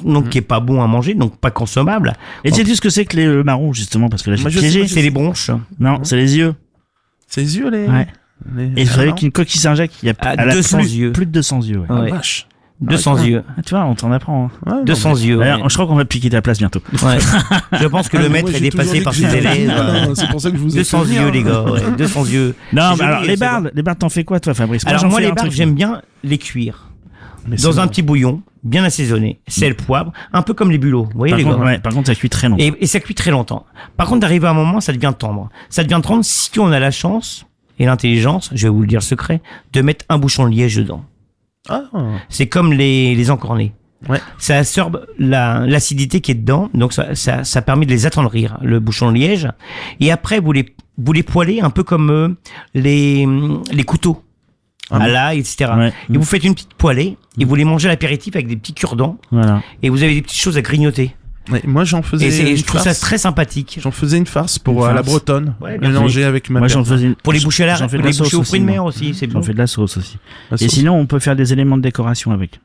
H: donc qui est pas bon à manger, donc pas consommable.
B: Et sais-tu ce que c'est que les marrons, justement, parce que là, j'ai
A: Moi, je
B: piégé.
A: sais,
H: C'est les bronches.
B: Non, c'est les yeux.
A: C'est les yeux, les.
B: Ouais. Et vous savez
A: marrons.
B: qu'une coquille Saint-Jacques, il y a
H: Ah,
B: elle a
H: 200
B: plus,
H: yeux.
B: plus de 200 yeux. Ouais.
A: Ah,
H: Ouais.
A: vache.
H: 200 yeux.
B: Ah, tu vois, on t'en apprend. Hein.
A: Ouais,
H: 200
A: non, mais-
H: yeux. ouais.
B: D'ailleurs, je crois qu'on va piquer ta place bientôt.
H: Ouais. Je pense que
A: Ah,
H: le
A: mais
H: maître
A: moi,
H: est
A: j'ai toujours
H: dépassé
A: dit
H: par
A: que
H: ses
A: j'ai-
H: élèves.
A: Non, c'est pour ça que je vous ai
H: 200
A: fait
H: yeux,
A: venir.
H: les gars. Ouais. 200 yeux.
B: Non,
H: C'est
B: mais alors,
H: joli, c'est
B: les bardes, t'en fais quoi, toi, Fabrice?
H: Alors
B: j'en
H: moi,
B: fais
H: les
B: un
H: bardes,
B: truc.
H: j'aime bien les cuire.
A: Mais
H: Dans
A: c'est
H: un
A: bon.
H: petit bouillon, bien assaisonné. Sel, poivre, un peu comme les bulots. Vous voyez,
B: Par
H: les
B: contre,
H: gars.
B: ouais, par contre, ça cuit très long.
H: Et ça cuit très longtemps. Par contre, d'arriver à un moment, ça devient tendre. Ça devient tendre si on a la chance et l'intelligence, je vais vous le dire le secret, de mettre un bouchon de liège dedans.
A: Ah,
H: C'est comme les encornés.
A: Ouais.
H: Ça absorbe l'acidité qui est dedans, donc ça permet de les attendrir, le bouchon de liège. Et après, vous les poêlez un peu comme les couteaux. À l'ail, etc.
B: Ouais.
H: Et vous faites une petite poêlée, et vous les mangez à l'apéritif avec des petits cure-dents,
B: Voilà.
H: et vous avez des petites choses à grignoter.
A: ouais, moi, j'en faisais.
H: Et
A: une
H: je trouve ça
A: farce.
H: très sympathique.
A: J'en faisais une farce pour
B: Une
A: la
B: farce.
A: bretonne,
H: Ouais, bien
A: mélangée avec ma
B: Moi, j'en
A: perle.
B: faisais.
H: Pour les boucher à la
B: j'en fais de
H: les
B: la sauce
H: boucher aux
B: aussi,
H: fruits de
B: moi.
H: mer aussi, c'est
B: J'en
H: bon.
B: fais de la sauce aussi.
A: La
B: Et
A: sauce.
B: sinon, on peut faire des éléments de décoration avec.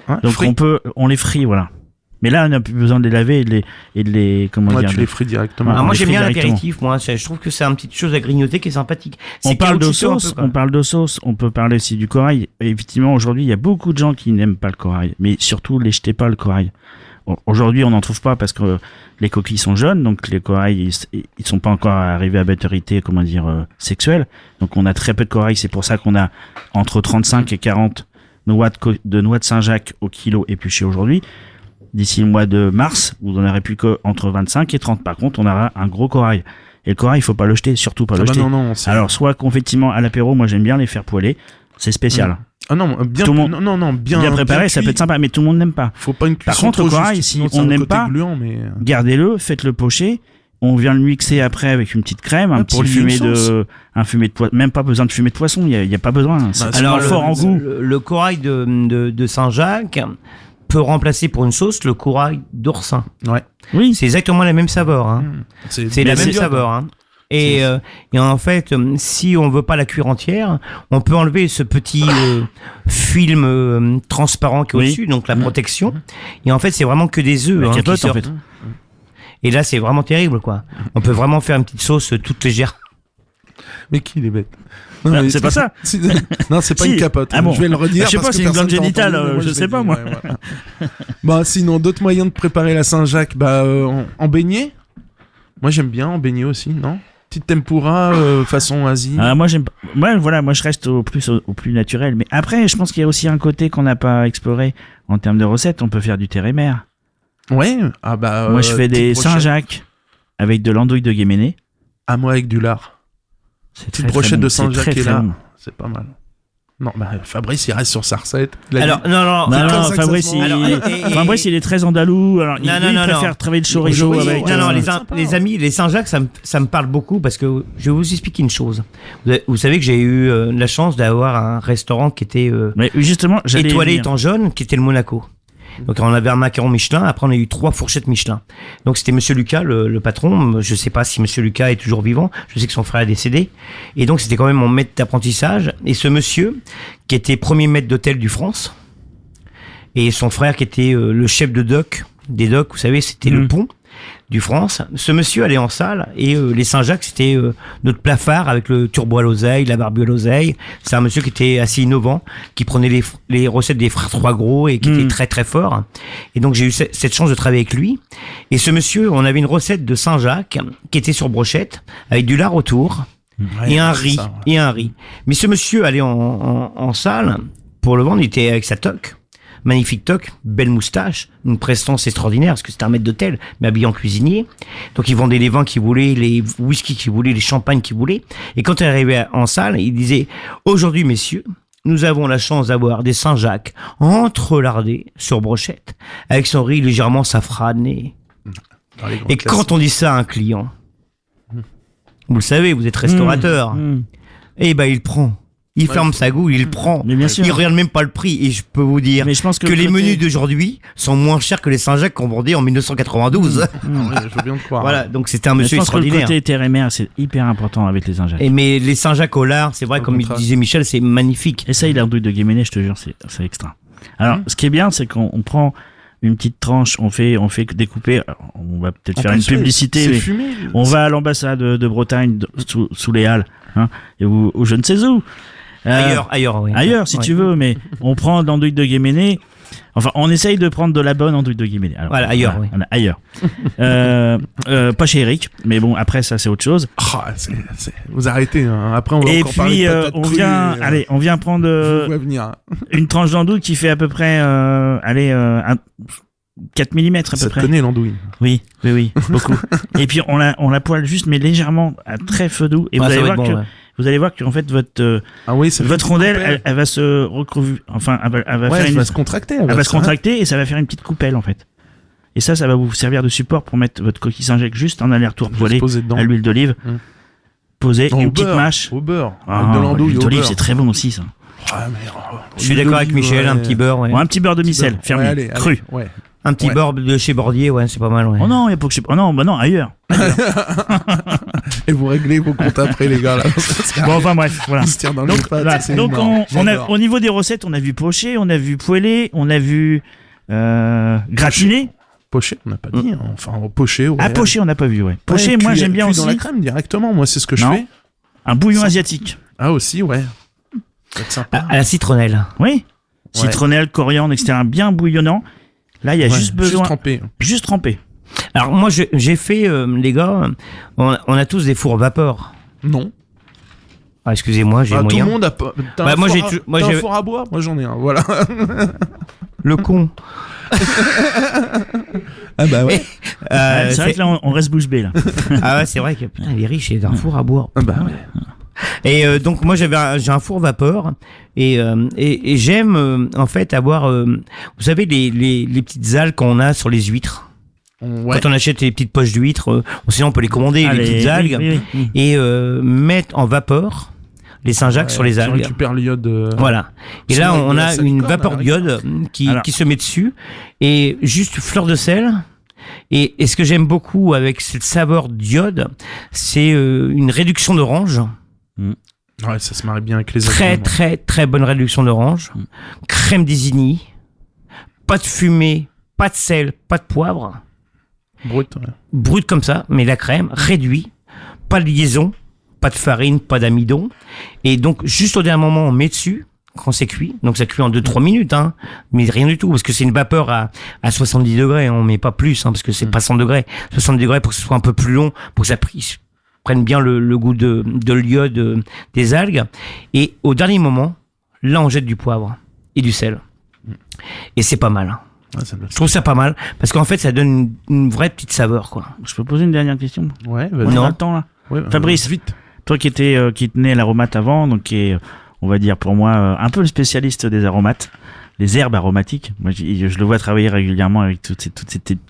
A: Ouais,
B: Donc,
A: frits.
B: on les frit, voilà. Mais là, on n'a plus besoin de les laver et de les, comment
A: Ouais,
B: dire,
A: tu
B: de-
A: les frites directement.
H: Alors
B: on
H: moi
B: les
H: j'aime
B: frit
H: bien
B: directement.
H: l'apéritif, moi je trouve que c'est une petite chose à grignoter qui est sympathique.
B: On
H: C'est
B: parle de
H: caoutchouteux un
B: sauce,
H: peu, quoi.
B: on parle de sauce, on peut parler aussi du corail. Et effectivement, aujourd'hui, il y a beaucoup de gens qui n'aiment pas le corail, mais surtout, les jetez pas le corail. Aujourd'hui, on n'en trouve pas parce que les coquilles sont jeunes, donc les corails, ils sont pas encore arrivés à maturité, comment dire, sexuelle. Donc, on a très peu de corail. C'est pour ça qu'on a entre 35 et 40 noix de noix de Saint-Jacques au kilo épluchées aujourd'hui. D'ici le mois de mars, vous n'en aurez plus qu'entre 25 et 30. Par contre, on aura un gros corail. Et le corail, il faut pas le jeter, surtout pas
A: Ah
B: le
A: bah
B: jeter.
A: non, c'est-
B: Alors, soit qu'effectivement, à l'apéro, moi j'aime bien les faire poêler. C'est spécial.
A: Ah non, bien,
B: Tout le monde-
A: non, bien,
B: Bien préparé, ça
A: cuit.
B: peut être sympa, mais tout le monde n'aime pas.
A: Faut pas une cuisson
B: Par contre,
A: trop
B: le corail,
A: juste,
B: si
A: sinon ça a
B: on
A: un
B: n'aime
A: côté
B: pas,
A: gluant, mais
B: Gardez-le, faites-le pocher. On vient le mixer après avec une petite crème, un
A: Ouais,
B: petit
A: pour lier une
B: fumé
A: sauce.
B: un fumé de poisson. Même pas besoin de fumée de poisson, il y a pas besoin. C'est
A: Bah,
B: alors fort en goût.
H: Le corail de Saint-Jacques peut remplacer pour une sauce le corail d'oursin.
A: ouais.
B: Oui.
H: C'est exactement la même saveur. Hein. C'est la
B: mais
H: même
B: c'est-
H: saveur. Hein. Et en fait, si on veut pas la cuire entière, on peut enlever ce petit film transparent qui est
B: Oui.
H: au-dessus, donc la protection. Et en fait, c'est vraiment que des œufs
B: La
H: hein, qui
B: capote, en
H: sortent.
B: fait.
H: Et là, c'est vraiment terrible, quoi. On peut vraiment faire une petite sauce toute légère.
A: Mais qui les bête
B: Bah,
A: mais
B: c'est pas ça.
A: Non, c'est pas
B: Si.
A: une capote.
B: Ah bon.
A: Je vais le redire.
B: Je sais
A: parce
B: pas,
A: que
B: c'est une glande
A: personne t'a
B: génitale,
A: entendu, mais
B: je
A: l'ai
B: sais pas,
A: dit,
B: moi.
A: ouais, voilà. Bah sinon, d'autres moyens de préparer la Saint-Jacques, en beignet. Moi j'aime bien en beignet aussi, non? Petite tempura façon Asie.
B: Ah, moi j'aime pas. Moi je reste au plus naturel. Mais après, je pense qu'il y a aussi un côté qu'on n'a pas exploré en termes de recettes. On peut faire du terre-et-mer.
A: Ouais. Ah bah.
B: Moi je fais des
A: petite brochette.
B: Saint-Jacques avec de l'andouille de Guéméné.
A: Ah moi avec du lard.
B: C'est
A: Petite
B: très,
A: brochette
B: très bon.
A: de
B: C'est
A: Saint-Jacques
B: très,
A: et
B: très
A: là.
B: bon.
A: C'est pas mal. Non, bah Fabrice il reste sur sa recette. Il a
H: Alors,
A: dit-
H: non,
B: Non,
A: comme
B: non,
A: ça que ça
B: Fabrice,
A: se
B: il...
A: mange.
B: Fabrice, il est très andalou. Alors,
H: Non,
B: il
H: non,
B: préfère
H: non.
B: travailler le chorizo
A: chorizo,
B: avec.
H: Non, non,
A: sympa.
H: les amis, les Saint-Jacques, ça me parle beaucoup parce que je vais vous expliquer une chose. Vous savez que j'ai eu la chance d'avoir un restaurant qui était
B: Mais justement, j'allais.
H: étoilé
B: venir.
H: étant jaune, qui était le Monaco. Donc on avait un macaron Michelin, après on a eu 3 fourchettes Michelin. Donc c'était Monsieur Lucas, le patron. Je sais pas si Monsieur Lucas est toujours vivant. Je sais que son frère est décédé. Et donc c'était quand même mon maître d'apprentissage. Et ce monsieur, qui était premier maître d'hôtel du France, et son frère qui était le chef de dock, des docks, vous savez, c'était le pont du France. Ce monsieur allait en salle et les Saint-Jacques, c'était notre plafard avec le turbo à l'oseille, la barbue à l'oseille. C'est un monsieur qui était assez innovant, qui prenait les recettes des frères Trois Gros et qui était très très fort. Et donc j'ai eu cette chance de travailler avec lui. Et ce monsieur, on avait une recette de Saint-Jacques qui était sur brochette avec du lard autour,
A: Ouais,
H: et un
A: c'est
H: riz.
A: ça, ouais.
H: Et un riz. Mais ce monsieur allait en salle pour le vendre, il était avec sa toque. Magnifique toque, belle moustache, une prestance extraordinaire parce que c'était un maître d'hôtel, mais habillé en cuisinier. Donc il vendait les vins qu'il voulait, les whisky qu'il voulait, les champagnes qu'il voulait. Et quand il arrivait en salle, il disait « Aujourd'hui, messieurs, nous avons la chance d'avoir des Saint-Jacques entrelardés sur brochette, avec son riz légèrement safrané. »
A: Dans les grands
H: Et
A: classiques.
H: quand on dit ça à un client, vous le savez, vous êtes restaurateur, et ben il prend. Il ferme sa goule, il prend.
B: Mais bien sûr.
H: Il regarde même pas le prix. Et je peux vous dire
B: Mais je pense que
H: que
B: le
H: les
B: côté-
H: menus d'aujourd'hui sont moins chers que les Saint-Jacques qu'on vendait en 1992.
A: Ouais, je veux bien te croire.
H: Voilà, donc c'était un
B: Mais je
H: monsieur
B: pense que le
H: extraordinaire.
B: côté terre et mer, c'est hyper important avec les Saint-Jacques.
H: Et mais les Saint-Jacques au lard, c'est vrai,
A: Au
H: comme il
A: contraire.
H: disait Michel, c'est magnifique.
B: Essaye l'andouille de Guéméné, je te jure, c'est extra. Alors, ce qui est bien, c'est qu'on prend une petite tranche, on fait découper, alors, on va peut-être
A: En
B: faire
A: plus,
B: une publicité,
A: c'est
B: mais
A: fumé.
B: on va à l'ambassade de Bretagne, sous les Halles, hein, ou je ne sais où.
H: Ailleurs, oui.
B: Ailleurs, si
H: Ouais.
B: tu veux, mais on prend l'andouille de Guéméné. Enfin, on essaye de prendre de la bonne andouille de Guéméné. Alors,
H: Voilà, ailleurs, oui.
B: voilà, ailleurs. Pas chez Eric, mais bon, après, ça, c'est autre chose.
A: Ah, vous arrêtez. Hein. Après, on va
B: Et
A: encore parler
B: puis,
A: de patates
B: on
A: crues
B: vient,
A: et,
B: allez, on vient prendre
A: je vous vois venir.
B: une tranche d'andouille qui fait à peu près, 4 mm à peu
A: Ça te
B: près.
A: connaît l'andouille.
B: Oui, beaucoup. Et puis on la poêle juste, mais légèrement à très feu doux. Et
H: Ah,
B: vous,
H: ça
B: allez
H: va
B: voir
H: être
B: que,
H: bon, ouais.
B: vous allez voir qu'en fait votre
A: Ah oui, ça fait
B: votre
A: une
B: rondelle,
A: coupelle.
B: elle va se recouvrir, enfin elle va
A: Ouais,
B: faire
A: elle
B: une,
A: va se contracter.
B: elle va se contracter et ça va faire une petite coupelle en fait. Et ça va vous servir de support pour mettre votre coquille Saint-Jacques juste en aller-retour poêlé
A: poser dedans.
B: à l'huile d'olive, poser
A: Au
B: une petite
A: beurre,
B: mâche.
A: Au beurre.
B: Ah,
A: Avec de l'andouille
B: l'huile
A: au
B: d'olive,
A: beurre.
B: c'est très bon aussi ça.
A: Ah, mais,
H: Je suis d'accord avec Michel, un petit beurre, ouais.
B: Bon, un petit beurre demi-sel, fermier,
A: Ouais, allez,
B: cru.
A: Ouais.
H: Un petit
A: Ouais.
H: beurre de chez Bordier, ouais, c'est pas mal, ouais.
B: Oh non, il y a pas que je sais pas. Oh non, bah non, ailleurs.
A: Et vous réglez vos comptes après, les gars. Là.
B: Bon, enfin bref, voilà.
A: Ils se tirent dans les
B: Donc,
A: pattes,
B: voilà.
A: c'est
B: Donc
A: énorme.
B: on a,
A: J'adore.
B: au niveau des recettes, on a vu poché, on a vu poêlé, on a vu gratiné.
A: Poché, on n'a pas dit. Hein. Enfin, poché. Ouais.
B: Ah, poché, on n'a pas vu, ouais.
A: Ouais,
B: Poché, moi
A: cuit-
B: j'aime bien
A: cuit
B: aussi.
A: dans la crème directement. Moi, c'est ce que je
B: Non.
A: fais.
B: Un bouillon asiatique.
A: Ah aussi, ouais. Ça va être sympa.
H: À la citronnelle.
B: Oui. Citronnelle, coriandre, etc. Bien bouillonnant. Là, il y a
A: Ouais,
B: juste besoin.
A: trempé.
B: Juste trempé.
H: Alors moi, j'ai fait, les gars, on a tous des fours vapeur.
A: Non.
H: Ah, excusez-moi, j'ai
A: Ah, tout
H: moyen.
A: le monde a pas. T'as
H: Bah,
A: un
H: moi,
A: four
H: j'ai
A: à-
H: tu- moi,
A: t'as un
H: j'ai-
A: four à bois. Moi, j'en ai un. Voilà.
H: Le con.
A: Ah bah ouais.
B: C'est vrai que là, on reste bouche bée, là.
H: Ah ouais, c'est vrai que putain, il est riche, il a un four à bois.
A: Ah bah ouais.
H: Et donc moi j'ai un four vapeur et j'aime en fait avoir vous savez les petites algues qu'on a sur les huîtres.
A: Ouais.
H: Quand on achète les petites poches d'huîtres, sinon on peut les commander
B: Ah,
H: les petites
B: oui,
H: algues
B: oui, oui.
H: et mettre en vapeur les Saint-Jacques
A: Ouais,
H: sur les
A: tu
H: algues.
A: récupères l'iode.
H: Voilà. Et
A: C'est
H: là,
A: de
H: on
A: la
H: a
A: salicorne,
H: une
A: à
H: vapeur
A: la
H: d'iode qui
B: Alors.
H: se met dessus et juste fleur de sel. Et ce que j'aime beaucoup avec cette saveur d'iode, c'est une réduction d'orange.
A: Ouais, ça se marie bien avec les
H: Très,
A: agrumes.
H: très, très bonne réduction d'orange. Crème d'Isigny. Pas de fumée, pas de sel, pas de poivre.
A: Brut. Ouais.
H: Brut comme ça, mais la crème, réduit. Pas de liaison, pas de farine, pas d'amidon. Et donc, juste au dernier moment, on met dessus, quand c'est cuit. Donc, ça cuit en 2-3 minutes, hein. Mais rien du tout, parce que c'est une vapeur à 70 degrés. On met pas plus, hein, parce que c'est pas 100 degrés. 60 degrés pour que ce soit un peu plus long, pour que ça prenne bien le goût de l'iode des algues. Et au dernier moment, là, on jette du poivre et du sel. Et c'est pas mal.
A: Ouais, ça doit-
H: Je trouve ça pas mal, parce qu'en fait, ça donne une vraie petite saveur, quoi.
B: Je peux poser une dernière question?
A: Ouais,
B: On
A: vas-y.
B: a le temps, là.
A: Ouais,
B: Fabrice.
A: vite.
B: Toi qui tenais l'aromate avant, donc qui est, on va dire pour moi, un peu le spécialiste des aromates, les herbes aromatiques. Moi, je le vois travailler régulièrement avec toutes ces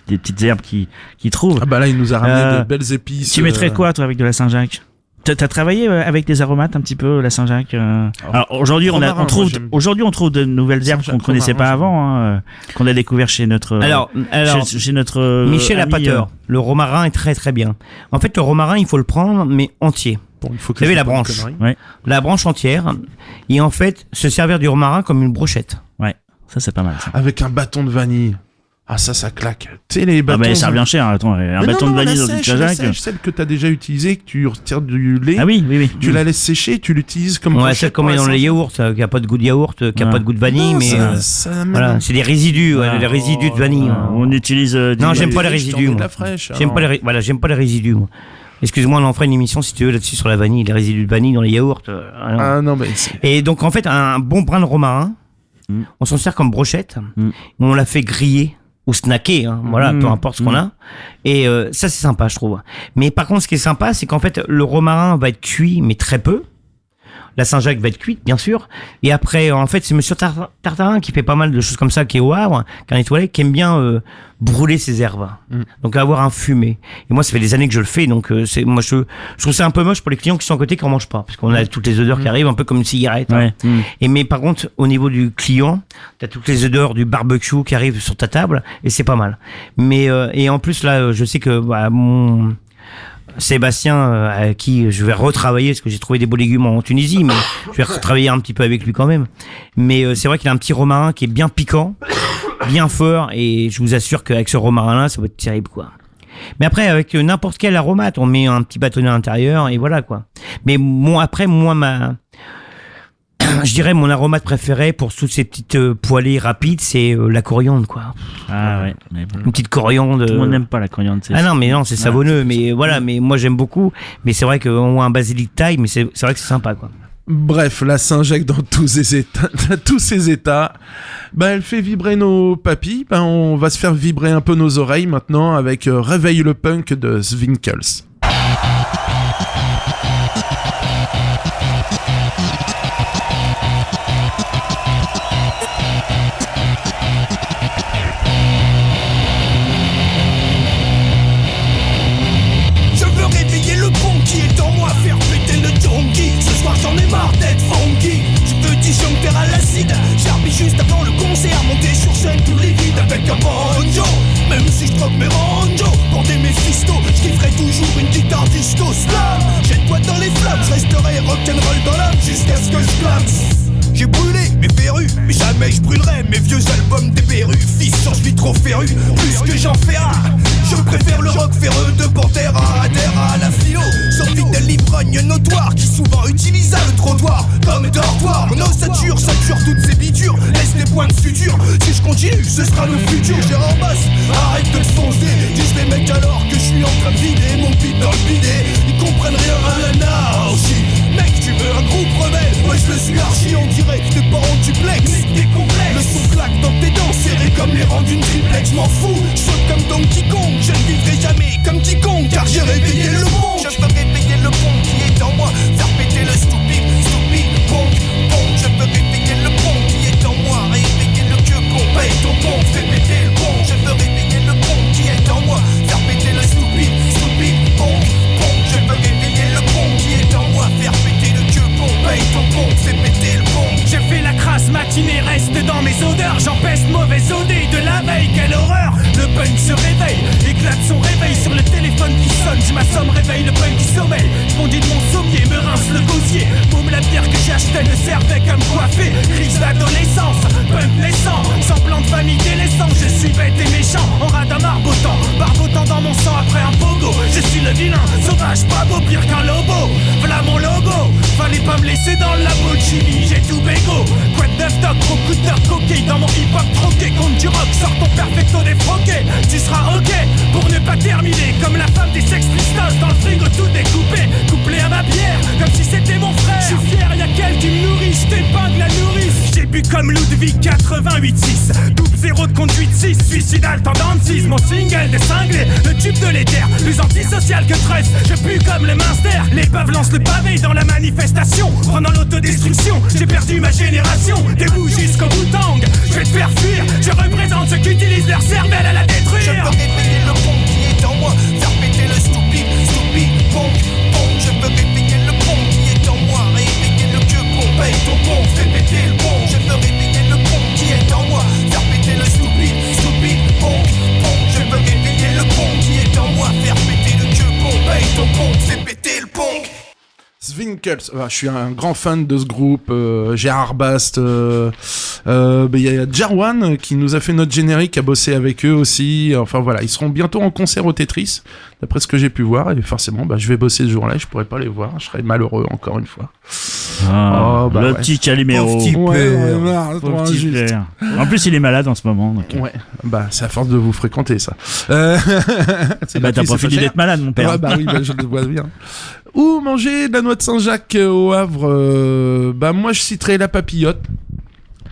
B: des petites herbes qu'il trouve.
A: Ah bah là, il nous a ramené
B: Euh,
A: de belles épices.
B: Tu mettrais quoi, toi, avec de la Saint-Jacques? T'as travaillé avec des aromates un petit peu, la Saint-Jacques Alors aujourd'hui,
A: romarin, moi,
B: on trouve de nouvelles herbes qu'on
A: Saint-Jacques,
B: connaissait pas
A: romarin,
B: avant, qu'on a découvert chez notre
H: Alors,
B: chez notre
H: Michel a
B: ami,
H: pas tort. Le romarin est très très bien. En fait, le romarin, il faut le prendre, mais entier.
A: Bon, il faut que
H: Vous savez,
A: je
H: la
A: fasse pas de
H: branche.
A: conneries.
B: Ouais,
H: La branche entière. Et en fait, se servir du romarin comme une brochette.
B: ouais, ça c'est pas mal. Ça.
A: Avec un bâton de vanille. Ah, ça claque. Tu sais, les
B: Ah
A: bâtons.
B: bah ça revient cher. Attends, un
A: Mais
B: bâton
A: non,
B: de vanille
A: la
B: dans une
A: sèche, la
B: Saint-Jacques.
A: sèche, celle que t'as déjà utilisée, que tu retires du lait.
B: Ah oui, oui.
A: Tu la laisses sécher, tu l'utilises comme
H: Ouais,
A: brochette
H: c'est comme
A: pour la
H: dans les
A: Saint-Jacques.
H: yaourts, qui a pas de goût de yaourt, qui a
B: Ouais.
H: pas de goût de vanille,
A: Non,
H: mais
A: ça amène-
H: voilà, c'est des résidus, ouais, les résidus de vanille.
B: On utilise.
H: Non, j'aime pas les
A: Je t'en
H: résidus.
A: mets de
H: moi.
A: la fraîche.
H: J'aime pas les résidus. Moi. Excuse-moi, on en fera une émission si tu veux là-dessus sur la vanille, les résidus de vanille dans les yaourts.
A: Ah non, mais
H: Et donc en fait, un bon brin de romarin, on s'en sert comme brochette. On la fait griller ou snacker, hein, voilà, peu importe ce qu'on a. Et ça, c'est sympa, je trouve. Mais par contre, ce qui est sympa, c'est qu'en fait, le romarin va être cuit, mais très peu. La Saint-Jacques va être cuite, bien sûr. Et après, en fait, c'est Monsieur Tartarin qui fait pas mal de choses comme ça, qui est au Havre, qui est un étoilé, qui aime bien brûler ses herbes. Donc avoir un fumé. Et moi, ça fait des années que je le fais, donc moi je trouve ça un peu moche pour les clients qui sont à côté qui en mangent pas, parce qu'on a toutes les odeurs qui arrivent, un peu comme une cigarette.
B: Ouais.
H: Et mais par contre, au niveau du client, t'as toutes les odeurs du barbecue qui arrivent sur ta table, et c'est pas mal. Mais et en plus là, je sais que mon Sébastien, à qui je vais retravailler, parce que j'ai trouvé des beaux légumes en Tunisie, mais je vais retravailler un petit peu avec lui quand même. Mais c'est vrai qu'il a un petit romarin qui est bien piquant, bien fort, et je vous assure qu'avec ce romarin-là, ça va être terrible, quoi. Mais après, avec n'importe quel aromate, on met un petit bâtonnet à l'intérieur, et voilà, quoi. Mais je dirais mon aromate préféré pour toutes ces petites poêlées rapides, c'est la coriandre, quoi.
B: Ah ouais. Mais bon.
H: Une petite coriandre.
B: Tout le monde n'aime pas la coriandre.
H: Ah non, mais non, c'est savonneux. Mais voilà, mais moi j'aime beaucoup. Mais c'est vrai qu'on voit un basilic taille, mais c'est vrai que c'est sympa, quoi.
A: bref, la Saint-Jacques dans tous ses états, elle fait vibrer nos papilles. On va se faire vibrer un peu nos oreilles maintenant avec Réveille le punk de Zwinkels.
F: J'en ai marre d'être funky. Je veux disjoncter à l'acide. J'arrive juste avant le concert, monter sur scène tous les vides avec un banjo. Même si je troque mes ranjos pour des Mephisto, je kifferai toujours une guitare disco slam. Jette-toi dans les flammes, je resterai rock'n'roll dans l'âme jusqu'à ce que je claque. J'ai brûlé mes verrues, mais jamais je brûlerai mes vieux albums des Pérus. Fils, j'en suis trop féru, plus que j'en fais rare. Je préfère le rock ferreux de Pantera à la philo. Sans fidèle l'ivrogne notoire qui souvent utilisa le trottoir comme dortoir. Mon ossature sature toutes ces bitures, laisse des points de suture. Si je continue, ce sera le futur. J'ai en basse, arrête de te foncer. Disent les mecs alors que je suis en train de vider mon pit dans le bidet. Ils comprennent rien à la anarchie. Mec, tu veux un groupe rebelle? Ouais, je le suis archi, on dirait que t'es pas en duplex. T'es complexe. Le son claque dans tes dents, serré comme les rangs d'une triplex. M'en fous, je saute comme Donkey Kong. Je ne vivrai jamais comme quiconque, car j'ai réveillé le pont. Je veux réveiller le pont qui est en moi, faire péter le stupide pont. Je veux réveiller le pont qui est en moi, réveiller le vieux con. Paye ton pont, fais péter le pont. Je veux réveiller le pont qui est en moi, faire péter le stupide pont. Je veux réveiller le pont qui est en moi, faire péter le vieux con. Paye ton pont, fais péter le pont. J'ai fait la crasse matinée, reste dans mes odeurs. J'empeste mauvaise odeur de la veille, quelle horreur. Le punk se réveille, éclate son réveil sur le téléphone qui sonne. Je m'assomme, réveille le punk qui sommeille. Je bondis de mon sommier, me rince le gosier. Baume la bière que j'ai achetée ne servait qu'à me coiffer. Crise d'adolescence, punk naissant, semblant de famille délaissant. Je suis bête et méchant, en radin barbotant dans mon sang après un pogo. Je suis le vilain, sauvage, pas beau, pire qu'un lobo. Voilà mon logo, fallait pas me laisser dans le Lamborghini, j'ai tout bégo. Quoi de neuf toc, gros coup de nerf coqué. Dans mon hip-hop troqué, contre du rock, sors ton perfecto défroqué. Tu seras ok pour ne pas terminer comme la femme des Sex Pistols. Dans le frigo tout découpé, couplé à ma bière, comme si c'était mon frère. Je suis fier, y'a qu'elle qui me nourrit, j't'épingle la nourrice. J'ai bu comme Ludwig 88.6, double zéro de conduite 6, suicidal tendance 6. Mon single décinglé, le tube de l'éther, plus antisocial que Trust. Je pue comme le Munster, l'épave lance le pavé dans la manifestation. Prenant l'autodestruction, j'ai perdu ma génération. Debout jusqu'au bout-tang, je vais te faire fuir. Je représente ceux qui utilisent leur cervelle à la détruire. Je veux réveiller le pont qui est en moi, faire péter le stupide pont. Je veux réveiller le pont qui est en moi, réveiller le vieux con. Paye ton pont, fais péter le pont. Je veux réveiller le pont qui est en moi, faire péter le stupide pont. Je veux réveiller le pont qui est en moi, faire péter le vieux con. Paye ton pont, fais péter le pont.
A: Winkles. Je suis un grand fan de ce groupe. Gérard Bast. Il y a Jarwan qui nous a fait notre générique, a bossé avec eux aussi. Enfin voilà, ils seront bientôt en concert au Tetris, d'après ce que j'ai pu voir. Et forcément, je vais bosser ce jour-là. Je pourrais pas les voir. Je serais malheureux encore une fois.
B: Le petit Calimero.
H: Pauvre type.
B: Pauvre petit père. En plus, il est malade en ce moment. Donc...
A: Ouais, c'est à force de vous fréquenter ça.
B: T'as profité d'être malade, mon père.
A: Oui, je le vois bien. Ou manger de la noix de Saint-Jacques au Havre. Moi, je citerai la papillote.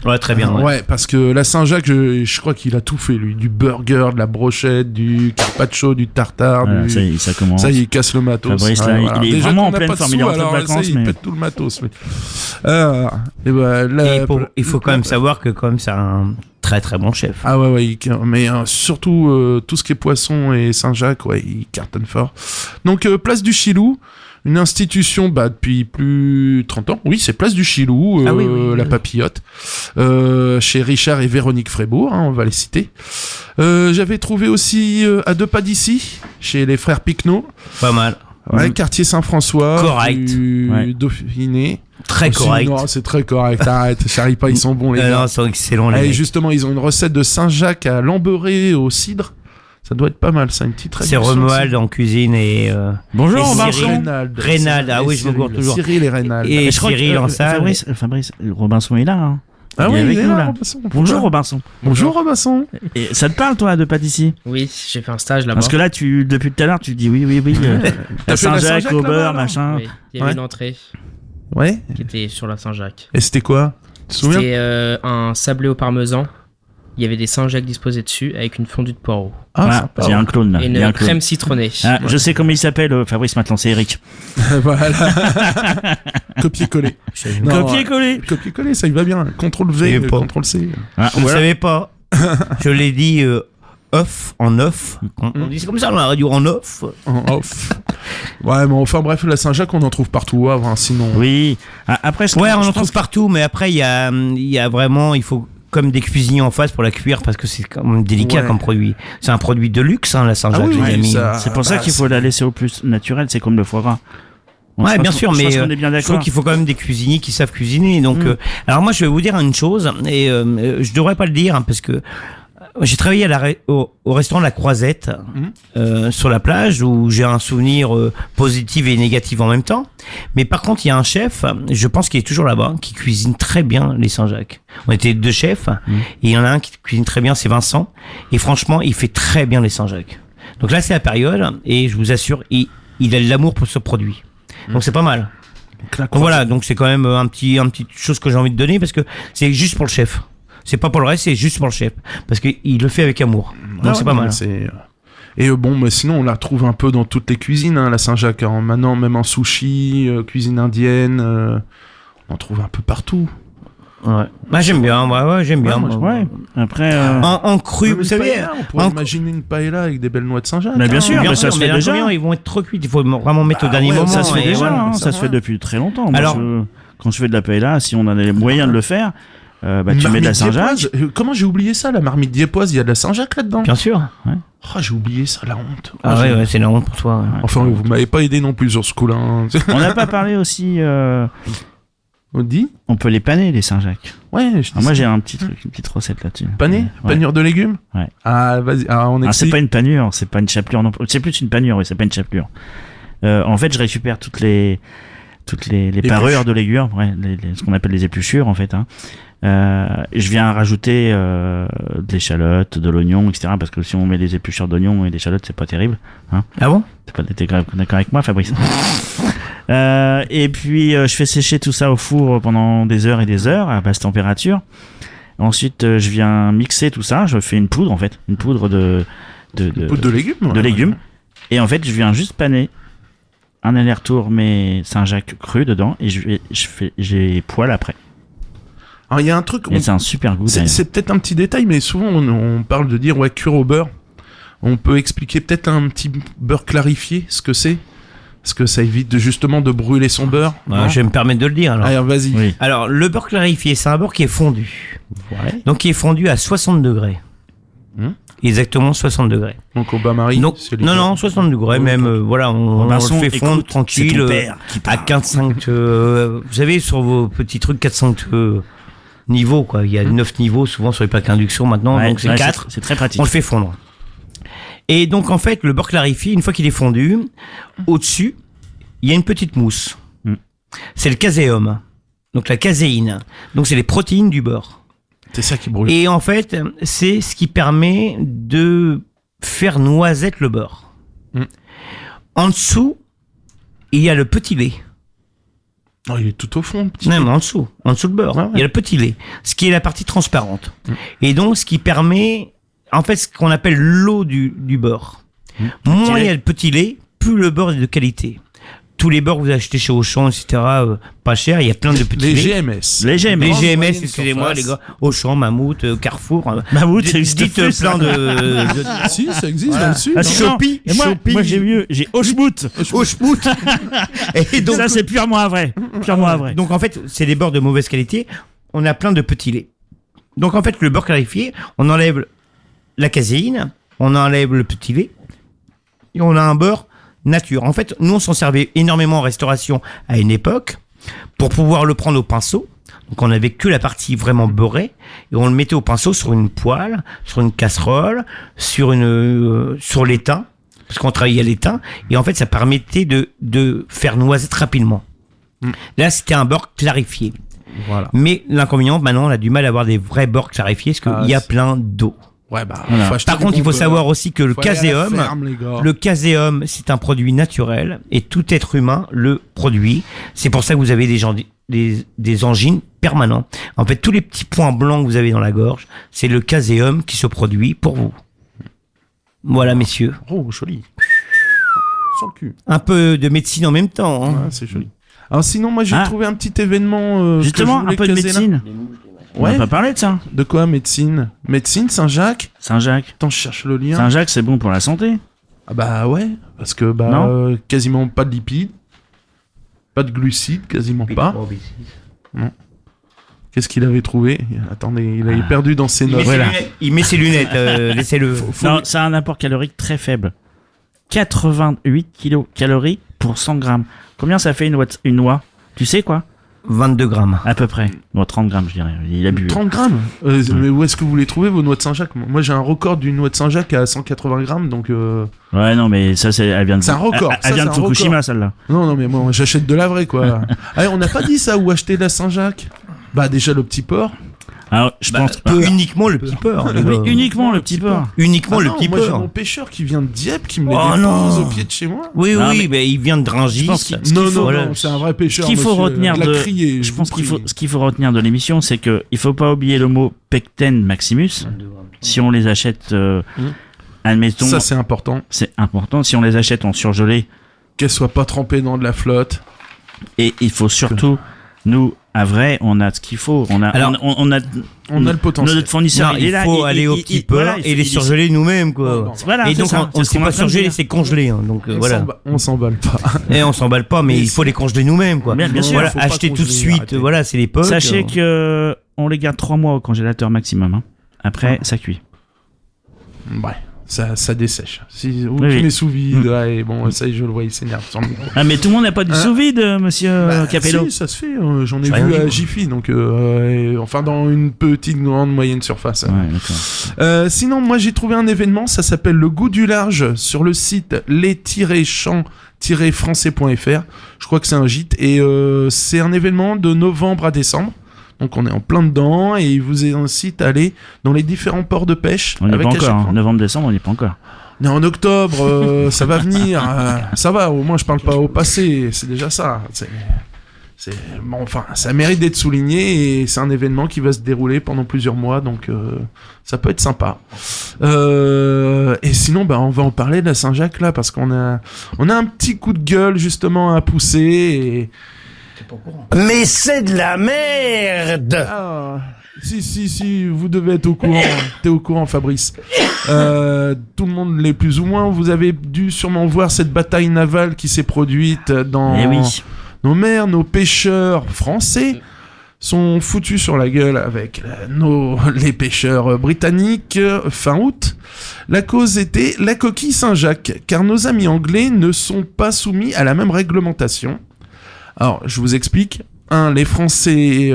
H: Ouais, très bien.
A: Ouais, parce que la Saint-Jacques, je crois qu'il a tout fait, lui. Du burger, de la brochette, du carpaccio, du tartare.
B: Voilà, ça commence.
A: Ça, il casse le matos.
B: Fabrice, là, il est
A: déjà
B: vraiment en
A: qu'on a
B: pleine
A: pas de
B: forme.
A: sous,
B: Il est rentré de
A: alors,
B: vacances,
A: il
B: mais...
A: pète tout le matos.
H: Il faut quand même savoir que c'est un très très bon chef.
A: Ah ouais, mais surtout tout ce qui est poisson et Saint-Jacques, il cartonne fort. Donc place du Chilou, une institution depuis plus 30 ans. Oui, c'est place du Chilou, la papillote, chez Richard et Véronique Frébourg, on va les citer. J'avais trouvé aussi à 2 pas d'ici, chez les frères Picnot.
H: Pas mal.
A: Ouais, quartier Saint-François,
H: correct.
A: Du Dauphiné.
H: Très correct.
A: Non, c'est très correct. Arrête, charrie pas, ils sont bons les gars.
H: Non, ils sont excellents les
A: Et
H: mecs.
A: justement, ils ont une recette de Saint-Jacques à l'embeurré au cidre. Ça doit être pas mal, ça, une petite
H: C'est
A: réduction.
H: Romuald en cuisine et
B: Bonjour,
H: et
B: Robinson.
H: Reynald, ah oui, je me gourde toujours.
A: Cyril et Reynald.
H: Et
B: je crois que,
H: Cyril en salle.
B: Fabrice, Robinson est là. Hein.
A: Ah
B: Il
A: oui,
B: est avec
A: il est
B: nous,
A: là,
B: là.
A: Robinson.
B: Bonjour Robinson.
A: Bonjour Robinson.
B: Et ça te parle toi de pâtissier?
I: Oui, j'ai fait un stage là-bas.
B: Parce que là, depuis tout à l'heure, tu dis oui.
A: T'as fait la
B: Saint-Jacques au
A: là-bas,
B: beurre,
A: alors
B: machin.
I: Oui, il y avait une entrée
A: Ouais.
I: qui était sur la Saint-Jacques.
A: Et c'était quoi? Tu te souviens?
I: C'était un sablé au parmesan. Il y avait des Saint-Jacques disposés dessus avec une fondue de poireaux.
B: Ah, j'ai un clone là.
I: Et
B: Il y a un
I: une
B: clone.
I: crème citronnée.
B: Ah, je sais comment il s'appelle, Fabrice maintenant, c'est Eric.
A: Voilà. Copier-coller. Non,
B: Copier-coller.
A: Copier-coller, ça y va bien. CTRL V,
H: savais pas.
A: CTRL C.
B: Ah,
H: Vous ne
B: voilà.
H: savez pas. Je l'ai dit en off. On dit c'est comme ça dans la radio, en off.
A: En off. Ouais, mais enfin bref, la Saint-Jacques, on en trouve partout au Havre, sinon.
B: Oui. Ah, après,
H: Ouais, on en trouve partout, mais après, il y a vraiment, il faut comme des cuisiniers en face pour la cuire parce que c'est quand même délicat
A: Ouais.
H: comme produit. C'est un produit de luxe, la Saint-Jacques,
A: Ah oui,
H: les amis.
B: C'est pour ça qu'il faut la laisser au plus naturel, c'est comme le foie gras.
H: Ouais, bien sûr, mais
B: je pense qu'on est bien
H: je trouve
B: d'accord.
H: qu'il faut quand même des cuisiniers qui savent cuisiner. Donc, alors moi, je vais vous dire une chose, et je devrais pas le dire parce que j'ai travaillé au restaurant La Croisette sur la plage où j'ai un souvenir positif et négatif en même temps. Mais par contre, il y a un chef, je pense qu'il est toujours là-bas, qui cuisine très bien les Saint-Jacques. On était 2 chefs et il y en a un qui cuisine très bien, c'est Vincent. Et franchement, il fait très bien les Saint-Jacques. Donc là, c'est la période et je vous assure, il a de l'amour pour ce produit. Donc c'est pas mal. Donc voilà, donc c'est quand même un petit chose que j'ai envie de donner parce que c'est juste pour le chef. C'est pas pour le reste, c'est juste pour le chef. Parce qu'il le fait avec amour. Donc c'est pas mal.
A: Et bon, mais sinon, on la trouve un peu dans toutes les cuisines, la Saint-Jacques. Maintenant, même en sushi, cuisine indienne, on en trouve un peu partout.
H: Ouais. Bah, j'aime bien, j'aime bien.
B: Ouais. Après,
H: en cru, vous savez.
A: On pourrait imaginer une paella avec des belles noix de Saint-Jacques.
B: Mais bien sûr, mais ça se fait déjà.
H: Ils vont être trop cuits, il faut vraiment mettre au dernier moment.
B: Ça se fait déjà,
H: voilà.
B: ça se fait depuis très longtemps. Moi,
H: Alors,
B: quand je fais de la paella, si on a les moyens de le faire, tu mets de la Saint-Jacques.
A: Comment j'ai oublié ça, la marmite diepoise, il y a de la Saint-Jacques là-dedans.
H: Bien sûr.
A: Oh, j'ai oublié ça, la honte.
H: Ah ouais, c'est la honte pour toi. Ouais.
A: Enfin, vous m'avez pas aidé non plus sur ce coup-là. Hein.
B: On n'a pas parlé aussi.
A: On dit
B: On peut les paner, les Saint-Jacques.
A: Ouais,
B: moi j'ai un petit truc, une petite recette là-dessus.
A: Pané Panure de légumes.
B: Ouais.
A: Ah, vas-y, on explique.
B: C'est pas une panure, c'est pas une chapelure non plus. C'est plus une panure, oui, c'est pas une chapelure. En fait, je récupère toutes les parures de légumes, ce qu'on appelle les épluchures en fait. Hein. Je viens rajouter de l'échalote, de l'oignon, etc. Parce que si on met des épluchures d'oignons et d'échalote, c'est pas terrible. Hein.
H: Ah bon?
B: T'es d'accord avec moi, Fabrice? Et puis je fais sécher tout ça au four pendant des heures et des heures à basse température. Ensuite, je viens mixer tout ça. Je fais une poudre en fait, une poudre de
A: légumes.
B: De légumes. Et en fait, je viens juste paner un aller-retour mes Saint-Jacques crus dedans et j'ai poêle après.
A: Alors il y a un truc.
B: Et c'est un super goût.
A: C'est peut-être un petit détail, mais souvent on parle de dire cuire au beurre. On peut expliquer peut-être un petit beurre clarifié, ce que c'est. Parce que ça évite justement de brûler son beurre.
H: Je vais me permettre de le dire. Alors,
A: vas-y.
B: Oui.
H: Alors, le beurre clarifié, c'est un beurre qui est fondu.
A: Ouais.
H: Donc, qui est fondu à 60 degrés. Exactement 60 degrés.
A: Donc au bain-marie.
H: Donc, non, 60 degrés, même, voilà, on le
B: Robinson,
H: fait fondre
B: écoute,
H: tranquille,
B: c'est ton père qui
H: à
B: parle.
H: 4-5, vous savez, sur vos petits trucs, 4-5 niveaux, quoi. Il y a 9 niveaux, souvent, sur les plaques induction, maintenant,
B: Ouais,
H: donc c'est
B: ouais,
H: 4.
B: C'est très pratique.
H: On le fait fondre. Et donc, en fait, le beurre clarifié, une fois qu'il est fondu, au-dessus, il y a une petite mousse. C'est le caséum. Donc, la caséine. Donc, c'est les protéines du beurre.
A: C'est ça qui brûle.
H: Et en fait, c'est ce qui permet de faire noisette le beurre. En dessous, il y a le petit lait.
A: Oh, il est tout au fond, le petit.
H: Non, mais en dessous le beurre. Il y a le petit lait, ce qui est la partie transparente. Et donc, ce qui permet, en fait, ce qu'on appelle l'eau du beurre. Moins il y a le petit lait, plus le beurre est de qualité. Tous les beurres que vous achetez chez Auchan, etc., pas cher, il y a plein de petits
A: Les
H: laits.
A: GMS.
B: Les GMS.
H: Les
A: Grande
H: GMS,
A: moyenne
H: excusez-moi les
A: surface.
H: gars, Auchan, Mammouth, Carrefour.
B: Mammouth, ça existe
H: dites
B: plus,
H: plein
B: ça.
H: de
A: Si, ça existe
H: Voilà.
A: dans le sud.
B: Ah,
A: hein.
B: sinon,
H: Shopee,
B: et moi,
H: Shopee.
B: moi j'ai mieux, j'ai Oshmout.
H: Auchmout. Et donc,
B: Ça c'est purement vrai. Purement vrai.
H: donc en fait, c'est des beurres de mauvaise qualité. On a plein de petits laits. Donc en fait, le beurre clarifié, on enlève la caséine, on enlève le petit lait, et on a un beurre nature. En fait, nous on s'en servait énormément en restauration à une époque pour pouvoir le prendre au pinceau. Donc on avait que la partie vraiment beurrée et on le mettait au pinceau sur une poêle, sur une casserole, sur l'étain, parce qu'on travaillait à l'étain, et en fait ça permettait de faire noisette rapidement. Là c'était un beurre clarifié.
A: Voilà.
H: Mais l'inconvénient, maintenant on a du mal à avoir des vrais beurres clarifiés parce qu'il y a plein d'eau.
A: Ouais, bah,
B: Voilà.
A: faut acheter
H: Par
A: du
H: contre, il
A: bon
H: faut
A: beurre.
H: savoir aussi que le
A: Faut aller à la
H: caséum,
A: ferme, les gars.
H: le caséum, c'est un produit naturel et tout être humain le produit. C'est pour ça que vous avez des angines permanentes. En fait, tous les petits points blancs que vous avez dans la gorge, c'est le caséum qui se produit pour vous. Voilà, messieurs.
A: Oh, joli. Sur le cul.
H: Un peu de médecine en même temps. Hein.
A: Ouais, c'est joli. Alors sinon, moi j'ai
B: Ah.
A: trouvé un petit événement.
B: Justement,
A: que je
B: un peu de
A: voulais caser là.
B: médecine. On
A: Ouais.
B: n'a pas parlé de ça.
A: De quoi, médecine? Médecine, Saint-Jacques?
B: Saint-Jacques.
A: Attends, je cherche le lien.
B: Saint-Jacques, c'est bon pour la santé.
A: Ah bah ouais, parce que bah
B: Non.
A: quasiment pas de lipides, pas de glucides, quasiment pas. Non. Qu'est-ce qu'il avait trouvé? Attendez, il avait perdu dans ses
H: Il met
A: notes.
H: ses
B: Voilà.
H: lunettes, il met ses lunettes, laissez-le.
B: Non, ça a un apport calorique très faible. 88 kilocalories pour 100 grammes. Combien ça fait une noix? Tu sais quoi?
H: 22 grammes.
B: À peu près. Bon, 30 grammes, je dirais. Il a bu.
A: 30 grammes. Mais où est-ce que vous les trouvez, vos noix de Saint-Jacques? Moi, j'ai un record d'une noix de Saint-Jacques à 180 grammes, donc...
B: Ouais, non, mais ça, elle vient de...
A: C'est un record.
B: Elle vient
A: Ça,
B: de
A: c'est un
B: Fukushima,
A: record.
B: celle-là.
A: Non, mais moi, j'achète de la vraie, quoi. Allez, on n'a pas dit ça, où acheter de la Saint-Jacques? Bah, déjà, le petit porc.
B: Alors, je pense...
H: Uniquement le petit porc. les
B: Oui,
H: gars.
B: uniquement le petit porc.
H: Uniquement
A: Ah
H: le
A: non,
H: petit
A: moi, j'ai
H: porc.
A: mon pêcheur qui vient de Dieppe, qui me les
H: Oh
A: dépose
H: non.
A: au pied de chez moi.
H: Oui,
B: Non,
H: oui, mais il vient de Rungis.
B: Je pense que-
A: Non, c'est un vrai
B: Ce
A: pêcheur,
B: qu'il faut
A: monsieur.
B: retenir
A: Il a
B: de...
A: crié,
B: Je
A: vous
B: pense
A: prie.
B: ce qu'il faut retenir de l'émission, c'est que il faut pas oublier le mot Pecten Maximus. Si on les achète, admettons,
A: Ça, c'est important.
B: c'est important. Si on les achète en surgelé,
A: Qu'elle soit pas trempée dans de la flotte.
B: et il faut surtout, nous, à vrai, on a ce qu'il faut. On a,
H: Alors,
B: on a
A: On a le potentiel.
B: notre fournisseur.
H: Non,
B: il est
H: il
B: là,
H: faut aller au petit porc
B: voilà,
H: et les surgeler nous-mêmes, quoi.
B: Voilà,
H: Et
B: c'est
H: donc,
B: ça,
H: on ne
B: c'est ce
H: sait
B: qu'on est
H: pas
B: en train de
H: surgeler,
B: dire.
H: c'est congelé. Hein, donc, voilà.
A: On s'emballe pas.
H: Et on s'emballe pas, mais il faut les congeler nous-mêmes, quoi.
B: Bien sûr,
H: Voilà,
A: faut pas
H: acheter tout de
A: congeler,
H: suite,
A: arrêtez.
H: voilà, c'est l'époque.
B: Sachez que on les garde 3 mois au congélateur maximum. Hein. Après, ça cuit.
A: Ouais, ça dessèche. Si, ou
B: Oui,
A: tu
B: oui.
A: mets sous vide, ouais, bon, ça, je le vois, il s'énerve sur le micro.
B: Ah, mais tout le monde n'a pas du
A: Hein
B: sous-vide, monsieur
A: Bah,
B: Capello.
A: si, ça se fait. J'en ai
H: J'ai rien
A: vu
H: dit,
A: à
H: moi.
A: Jiffy, donc enfin dans une petite, grande, moyenne surface.
B: Ouais, d'accord.
A: Sinon, moi j'ai trouvé un événement, ça s'appelle Le Goût du Large sur le site les-champs-français.fr. Je crois que c'est un gîte et c'est un événement de novembre à décembre. Donc on est en plein dedans et il vous incite à aller dans les différents ports de pêche.
B: On n'y est
A: avec
B: pas
A: à chaque
B: encore.
A: fois-
B: Hein. Novembre-décembre, on n'y est pas encore.
A: On est en octobre, ça va venir. Ça va, au moins je parle pas au passé, c'est déjà ça. Bon, enfin, ça mérite d'être souligné et c'est un événement qui va se dérouler pendant plusieurs mois, donc ça peut être sympa. Et sinon, bah, on va en parler de la Saint-Jacques là, parce qu'on a un petit coup de gueule justement à pousser. Et...
F: Mais c'est de la merde!
A: Ah, si, vous devez être au courant. T'es au courant, Fabrice. Tout le monde l'est plus ou moins. Vous avez dû sûrement voir cette bataille navale qui s'est produite dans
B: Eh oui.
A: nos mers, nos pêcheurs français sont foutus sur la gueule avec les pêcheurs britanniques fin août. La cause était la coquille Saint-Jacques, car nos amis anglais ne sont pas soumis à la même réglementation. Alors, je vous explique. Les Français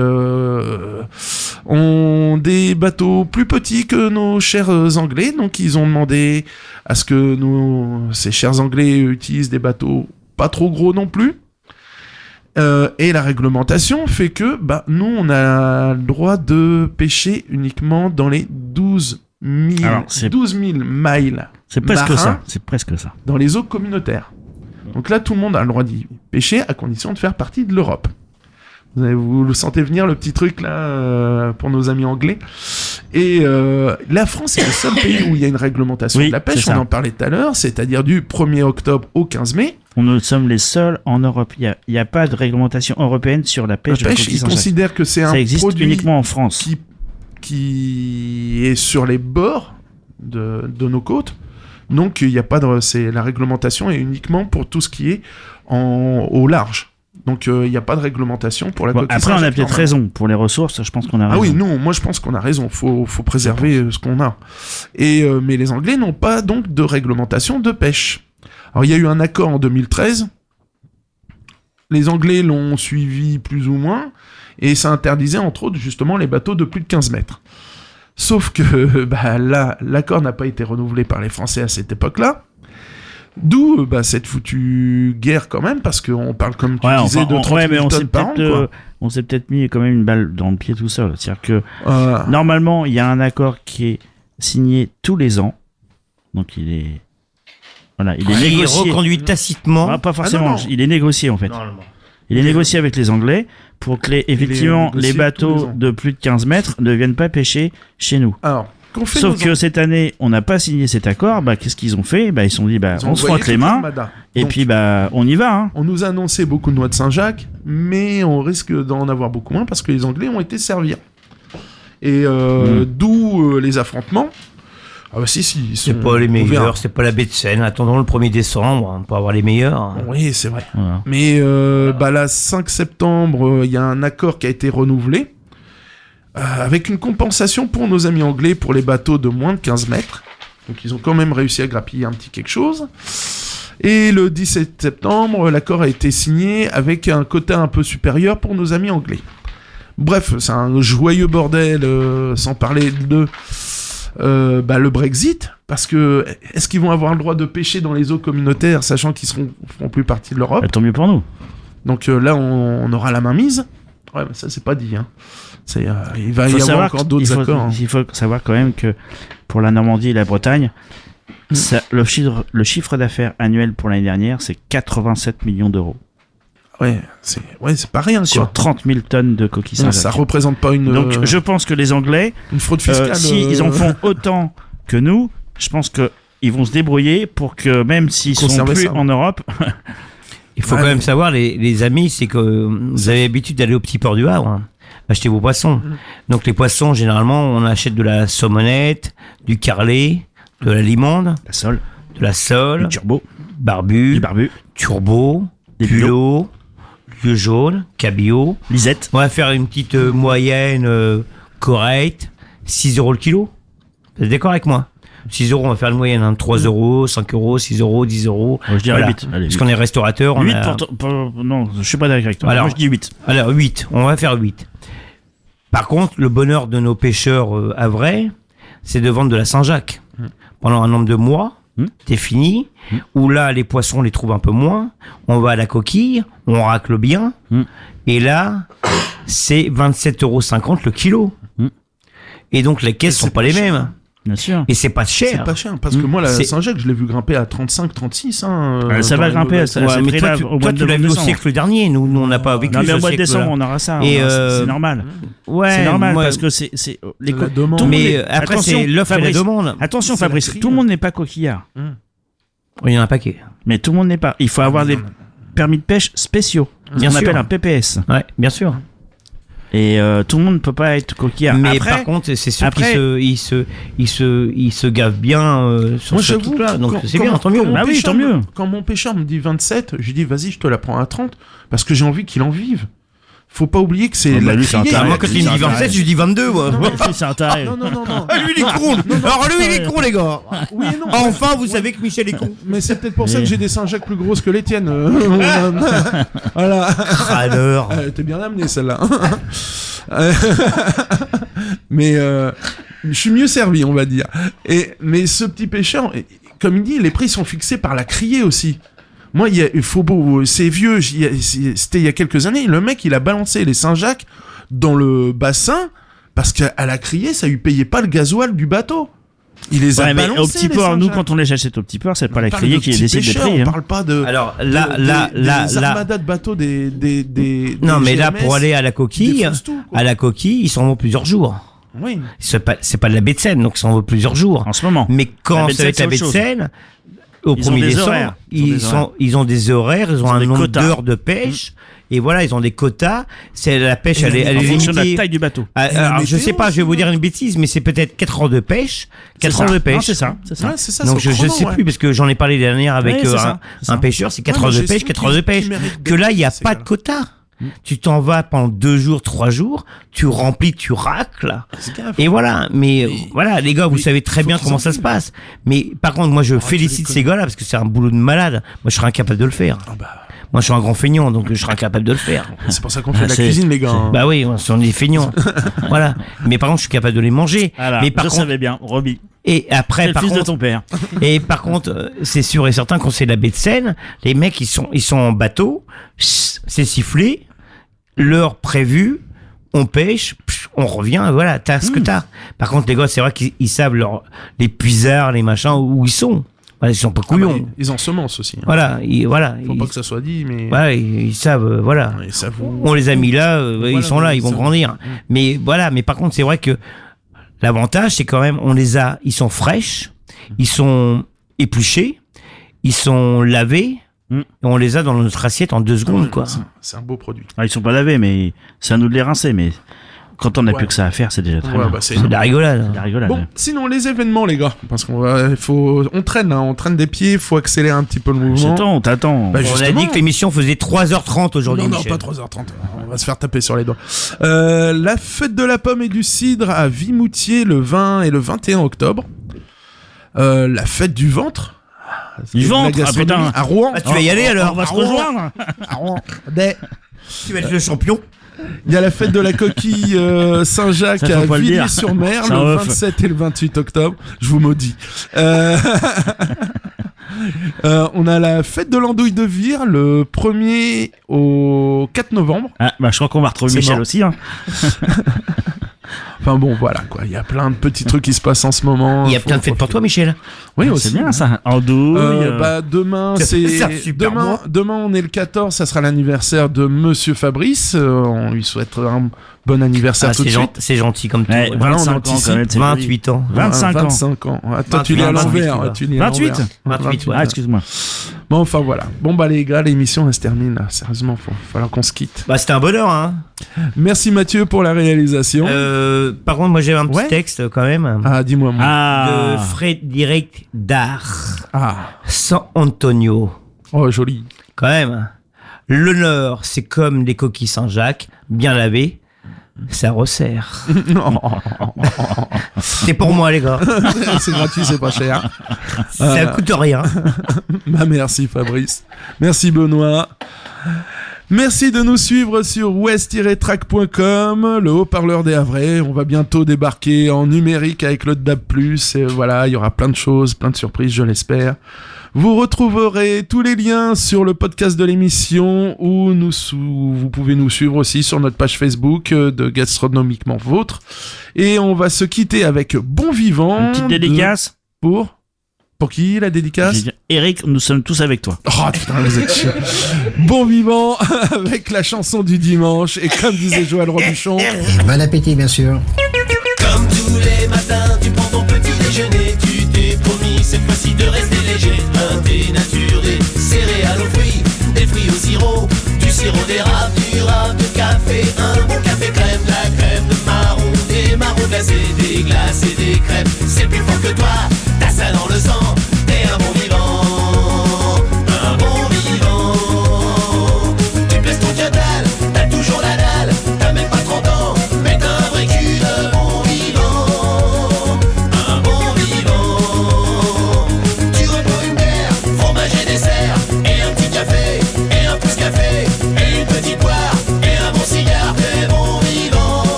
A: ont des bateaux plus petits que nos chers Anglais, donc ils ont demandé à ce que ces chers Anglais utilisent des bateaux pas trop gros non plus. Et la réglementation fait que nous, on a le droit de pêcher uniquement dans les 12 000 miles.
B: C'est presque
A: marins
B: ça. C'est presque ça.
A: Dans les eaux communautaires. Donc là, tout le monde a le droit d'y pêcher à condition de faire partie de l'Europe. Vous le sentez venir, le petit truc là, pour nos amis anglais. Et la France est le seul pays où il y a une réglementation de la pêche, on en parlait tout à l'heure, c'est-à-dire du 1er octobre au 15 mai.
B: Nous sommes les seuls en Europe. Il n'y a pas de réglementation européenne sur la pêche.
A: Ils considèrent que c'est un produit
B: uniquement en France.
A: Qui est sur les bords de nos côtes. Donc il n'y a pas la réglementation est uniquement pour tout ce qui est au large. Donc il n'y a pas de réglementation pour la coquille
B: Après,
A: Saint-Jacques.
B: on a peut-être raison. Pour les ressources, je pense qu'on a raison.
A: Ah oui, non, moi je pense qu'on a raison. Faut préserver ce qu'on a. Mais les Anglais n'ont pas donc de réglementation de pêche. Alors il y a eu un accord en 2013. Les Anglais l'ont suivi plus ou moins. Et ça interdisait entre autres justement les bateaux de plus de 15 mètres. Sauf que là, l'accord n'a pas été renouvelé par les Français à cette époque-là. D'où cette foutue guerre quand même, parce qu'on parle, comme tu disais, de 30 000 tonnes par an.
B: On s'est peut-être mis quand même une balle dans le pied tout seul. C'est-à-dire que normalement, il y a un accord qui est signé tous les ans. Donc il est négocié.
H: Il est reconduit tacitement.
B: Pas forcément, il est négocié en fait.
H: Normalement.
B: Il est négocié avec les Anglais pour que les bateaux de plus de 15 mètres ne viennent pas pêcher chez nous.
A: Alors,
B: sauf que cette année, on n'a pas signé cet accord. Qu'est-ce qu'ils ont fait ? Ils se sont dit, on se frotte les mains. Et puis, on y va. Hein.
A: On nous a annoncé beaucoup de noix de Saint-Jacques, mais on risque d'en avoir beaucoup moins parce que les Anglais ont été servis. Et d'où les affrontements. Ah si,
H: c'est pas les meilleurs, c'est pas la baie de Seine. Attendons le 1er décembre pour avoir les meilleurs.
A: Oui, c'est vrai.
B: Voilà.
A: Mais là, 5 septembre, il y a un accord qui a été renouvelé avec une compensation pour nos amis anglais pour les bateaux de moins de 15 mètres. Donc ils ont quand même réussi à grappiller un petit quelque chose. Et le 17 septembre, l'accord a été signé avec un quota un peu supérieur pour nos amis anglais. Bref, c'est un joyeux bordel, sans parler de... le Brexit, parce que est-ce qu'ils vont avoir le droit de pêcher dans les eaux communautaires, sachant qu'ils feront plus partie de l'Europe ?
B: Tant mieux pour nous.
A: Donc là, on aura la main mise. Ouais, mais ça, c'est pas dit. Hein. Il va y avoir encore d'autres accords.
B: Il faut savoir quand même que pour la Normandie et la Bretagne, le chiffre d'affaires annuel pour l'année dernière, c'est 87 millions d'euros.
A: Ouais, c'est pas rien, quoi.
B: Sur 30 000 tonnes de coquilles Saint-Jacques.
A: Ça représente pas une...
B: Donc, je pense que les Anglais,
A: une fraude fiscale,
B: s'ils en font autant que nous, je pense qu'ils vont se débrouiller pour que, même s'ils sont plus en Europe...
H: Il faut quand même savoir, les amis, c'est que vous avez l'habitude d'aller au petit port du Havre, acheter vos poissons. Donc, les poissons, généralement, on achète de la saumonette, du carlet, de la limande, de la sole,
B: du turbo,
H: barbu, turbo, bulot, vieux jaune, cabillaud,
B: lisette.
H: On va faire une petite moyenne correcte, 6 € le kilo. Vous êtes d'accord avec moi ? 6 €, on va faire une moyenne, 3 €, 5 €, 6 €, 10 €.
B: Je dirais 8. Allez,
H: parce qu'on est restaurateur.
B: 8 non, je suis pas d'accord avec toi.
H: Alors,
B: moi, je dis 8.
H: Alors, 8. On va faire 8. Par contre, le bonheur de nos pêcheurs havrais, c'est de vendre de la Saint-Jacques. Pendant un nombre de mois, défini, où là, les poissons, on les trouve un peu moins. On va à la coquille, on racle bien. Et là, c'est 27,50 € le kilo. Et donc, les caisses sont pas les mêmes.
B: Bien sûr.
H: Et c'est pas cher.
A: C'est pas cher, parce que moi, la Saint-Jacques, je l'ai vu grimper à 35, 36.
B: Ça va grimper,
H: mais toi, tu l'as vu au siècle dernier. Nous, on n'a pas vécu.
B: Non, mais au mois de décembre, on aura ça.
H: Et
B: c'est normal.
H: Ouais.
B: C'est normal, parce que c'est
A: les demandes.
H: Mais après, c'est l'offre et la demande.
B: Attention, Fabrice, tout le monde n'est pas coquillard.
H: Il y en a un paquet.
B: Mais tout le monde n'est pas. Il faut avoir des permis de pêche spéciaux. Ce qu'on appelle un PPS.
H: Ouais, bien sûr.
B: Et tout le monde ne peut pas être coquillard.
H: Mais après, par contre, c'est sûr qu'il se gave bien sur ce truc-là. Donc c'est bien, tant mieux.
B: Ah oui, tant mieux.
A: Quand mon pêcheur me dit 27, je lui dis vas-y, je te la prends à 30 parce que j'ai envie qu'il en vive. faut pas oublier que c'est
B: bah,
A: la
B: lui, c'est un
A: criée.
B: taré.
H: Moi, quand il me dit 27, je dis 22, moi.
B: Si, c'est un taré.
A: Non.
H: Ah, lui, il est con. Alors, lui, il est con, les gars.
A: Oui et non.
H: Enfin, vous savez que Michel est con.
A: Mais c'est peut-être pour ça que j'ai des Saint-Jacques plus grosses que les tiennes. Voilà.
H: Alors.
A: T'es bien amené celle-là. Mais je suis mieux servi, on va dire. Mais ce petit pêcheur, comme il dit, les prix sont fixés par la criée aussi. Moi, c'est vieux, c'était il y a quelques années, le mec, il a balancé les Saint-Jacques dans le bassin parce qu'à la criée, ça lui payait pas le gasoil du bateau. Il les a
B: Ouais, mais
A: balancés,
B: au petit
A: les
B: port, nous,
A: Saint-Jacques.
B: quand on les achète au petit port, c'est pas la
A: On parle
B: criée
A: de
B: qui
A: petits
B: décide des
A: pêcheurs,
B: prix.
A: on
B: Hein.
A: parle pas de...
H: Alors,
A: des armadas de bateaux, des
H: Non, mais là,
A: GMS,
H: pour aller à la
A: ils
H: coquille,
A: défoncent tout, quoi.
H: ils s'en vont plusieurs jours.
A: Oui.
H: C'est pas de la baie de Seine, donc ça en vaut plusieurs jours.
B: En ce moment.
H: Mais quand
B: baie de
H: ça va
B: Seine,
H: être la baie
B: c'est
H: de
B: autre chose.
H: Seine, au
B: Ils ont
H: 1er
B: des
H: décembre,
B: horaires.
H: ils ont des horaires, ils ont un
B: des
H: nombre
B: quotas.
H: d'heures de pêche. Et voilà, ils ont des quotas. C'est la pêche, elle est
B: En fonction de la
H: limitée.
B: taille du bateau.
H: Alors, je
A: météo
H: sais pas, je vais vous
A: aussi,
H: dire une bêtise, mais c'est peut-être 4 heures de pêche. 4
B: C'est
H: heures
B: ça.
H: de pêche.
B: Non, c'est ça.
A: Ouais, c'est ça.
H: Donc
A: c'est au
H: je
A: chrono,
H: sais
A: ouais.
H: plus, parce que j'en ai parlé l'année dernière avec
B: Ouais, c'est ça, c'est ça.
H: un pêcheur, c'est 4
A: Ouais,
H: heures
A: mais
H: de pêche,
A: j'estime
H: 4 heures de
A: qu'il
H: pêche.
A: mérite
H: Que là, il n'y a
A: ces
H: pas de
A: gars-là.
H: quota. Tu t'en vas pendant 2 jours, 3 jours, tu remplis, tu racles. Et voilà, mais voilà, les gars, vous savez très bien comment ça se passe. Mais par contre, moi, je félicite ces gars-là parce que c'est un boulot de malade. Moi, je serais incapable de le faire. Moi, je suis un grand feignant, donc je serais incapable de le faire.
A: C'est pour ça qu'on fait de la
B: c'est-
A: cuisine, les gars.
H: Bah oui, on sont des feignants. Voilà. Mais par contre, je suis capable de les manger.
B: Voilà,
H: Mais par
B: je
H: contre,
B: savais bien, Roby.
H: et
B: C'est
H: après,
B: le
H: par
B: fils de
H: contre,
B: ton père.
H: et par contre, c'est sûr et certain, quand c'est la baie de Seine, les mecs, ils sont en bateau, c'est sifflé, l'heure prévue, on pêche, on revient, et voilà, t'as ce que t'as. Par contre, les gars, c'est vrai qu'ils savent les puisards, les machins, où ils sont. Voilà, ils sont pas
A: Ah bah,
H: couillons.
A: ils ensemencent aussi. Hein.
H: Voilà,
A: Faut pas que ça soit dit, mais...
H: voilà, ils savent, voilà.
A: Et ça vous...
H: On les a mis là,
A: Voilà,
H: ils sont là, ils vont
A: ça-
H: grandir. Mais voilà, mais par contre, c'est vrai que l'avantage, c'est quand même, ils sont fraîches, ils sont épluchés, ils sont lavés, et on les a dans notre assiette en 2 secondes, quoi.
A: C'est un beau produit.
B: Ah, ils sont pas lavés, mais c'est à nous de les rincer. Mais quand on n'a
A: Ouais.
B: plus que ça à faire, c'est déjà très
A: Ouais,
B: bien.
A: bah, c'est
H: C'est de la rigolade.
B: C'est la rigolade.
A: Bon, sinon les événements, les gars, parce on traîne, hein, on traîne des pieds, faut accélérer un petit peu le mouvement.
B: On t'attend.
A: Bah,
H: On a
A: justement.
H: dit que l'émission faisait 3h30 aujourd'hui.
A: Non,
H: Michel.
A: pas 3h30. On va se faire taper sur les doigts. La fête de la pomme et du cidre à Vimoutier le 20 et le 21 octobre. La fête du ventre.
B: Du
A: La
B: ventre,
A: gastronomie
B: putain.
A: à Rouen.
H: Ah, tu vas y aller alors.
B: On va se
A: Ah, ouais.
B: rejoindre.
A: À Rouen.
H: Tu vas être le champion.
A: Il y a la fête de la coquille Saint-Jacques
B: Ça, faut
A: à
B: pas le dire.
A: Villiers-sur-Mer
B: C'est
A: le
B: un off.
A: 27 et le 28 octobre. Je vous maudis. On a la fête de l'andouille de Vire le 1er au 4 novembre.
B: Ah, bah, je crois qu'on va retrouver
A: C'est
B: Michel
A: mort.
B: aussi. Hein.
A: Enfin bon, voilà quoi. Il y a plein de petits trucs qui se passent en ce moment.
H: Il y a plein de fêtes pour toi, Michel.
A: Oui,
B: Ah,
A: aussi.
B: c'est bien ça. Andouille.
A: Bah demain
H: C'est un super mois.
A: demain on est le 14, ça sera l'anniversaire de Monsieur Fabrice. On lui souhaite un bon anniversaire
H: Ah,
A: tout de suite.
H: c'est gentil comme tout.
B: Ouais,
H: Ouais.
A: Voilà, on
B: 25 ans
A: anticipe.
B: quand même. c'est joli.
H: 28 ans.
B: 25 ans.
A: 25 ans. Ah, toi, tu lis à
H: 28,
A: l'envers.
H: tu vas.
A: Tu lis à
B: 28.
A: l'envers.
H: 28, ouais.
B: Ah, excuse-moi.
A: Bon, enfin voilà. Bon, bah les gars, l'émission elle se termine là. Sérieusement, il va falloir qu'on se quitte.
H: Bah, c'était un bonheur, hein.
A: Merci Mathieu pour la réalisation.
H: Par contre, moi, j'avais un petit
A: Ouais.
H: texte quand même.
A: Ah, dis-moi. Moi.
B: Ah.
H: De Frédéric Dard.
A: Ah.
H: San Antonio.
A: Oh, joli.
H: Quand même. L'honneur, c'est comme les coquilles Saint-Jacques, bien lavées. Ça resserre. C'est pour moi, les gars.
A: C'est gratuit, c'est pas cher.
H: Ça coûte rien.
A: Bah merci Fabrice. Merci Benoît. Merci de nous suivre sur west-track.com, le haut-parleur des Havrais. On va bientôt débarquer en numérique avec le DAB+. Et voilà, il y aura plein de choses, plein de surprises, je l'espère. Vous retrouverez tous les liens sur le podcast de l'émission ou vous pouvez nous suivre aussi sur notre page Facebook de Gastronomiquement Vôtre. Et on va se quitter avec Bon Vivant.
B: Une petite dédicace.
A: Pour qui la dédicace?
B: J'ai dit, Eric, nous sommes tous avec toi.
A: Oh putain, vous êtes chiants. Bon Vivant avec la chanson du dimanche. Et comme disait Joël Robuchon,
J: Bon appétit, bien sûr.
F: Comme tous les matins, tu prends ton petit déjeuner. Tu t'es promis cette fois-ci de rester léger. Un thé nature, des céréales aux fruits, des fruits au sirop, du sirop d'érable, du rhum, du café, un bon café crème, de la crème de marron, des marrons glacés, des glaces et des crêpes. C'est plus fort que toi, t'as ça dans le sang. T'es un bon vivant, un bon vivant. Tu pèses ton total, t'as toujours la dalle.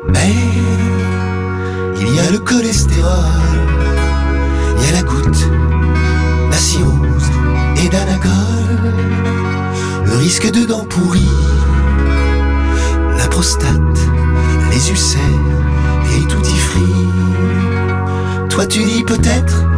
J: Mais il y a le cholestérol, il y a la goutte, la cirrhose et d'anagol, le risque de dents pourries, la prostate, les ulcères et tout y frit. Toi tu dis peut-être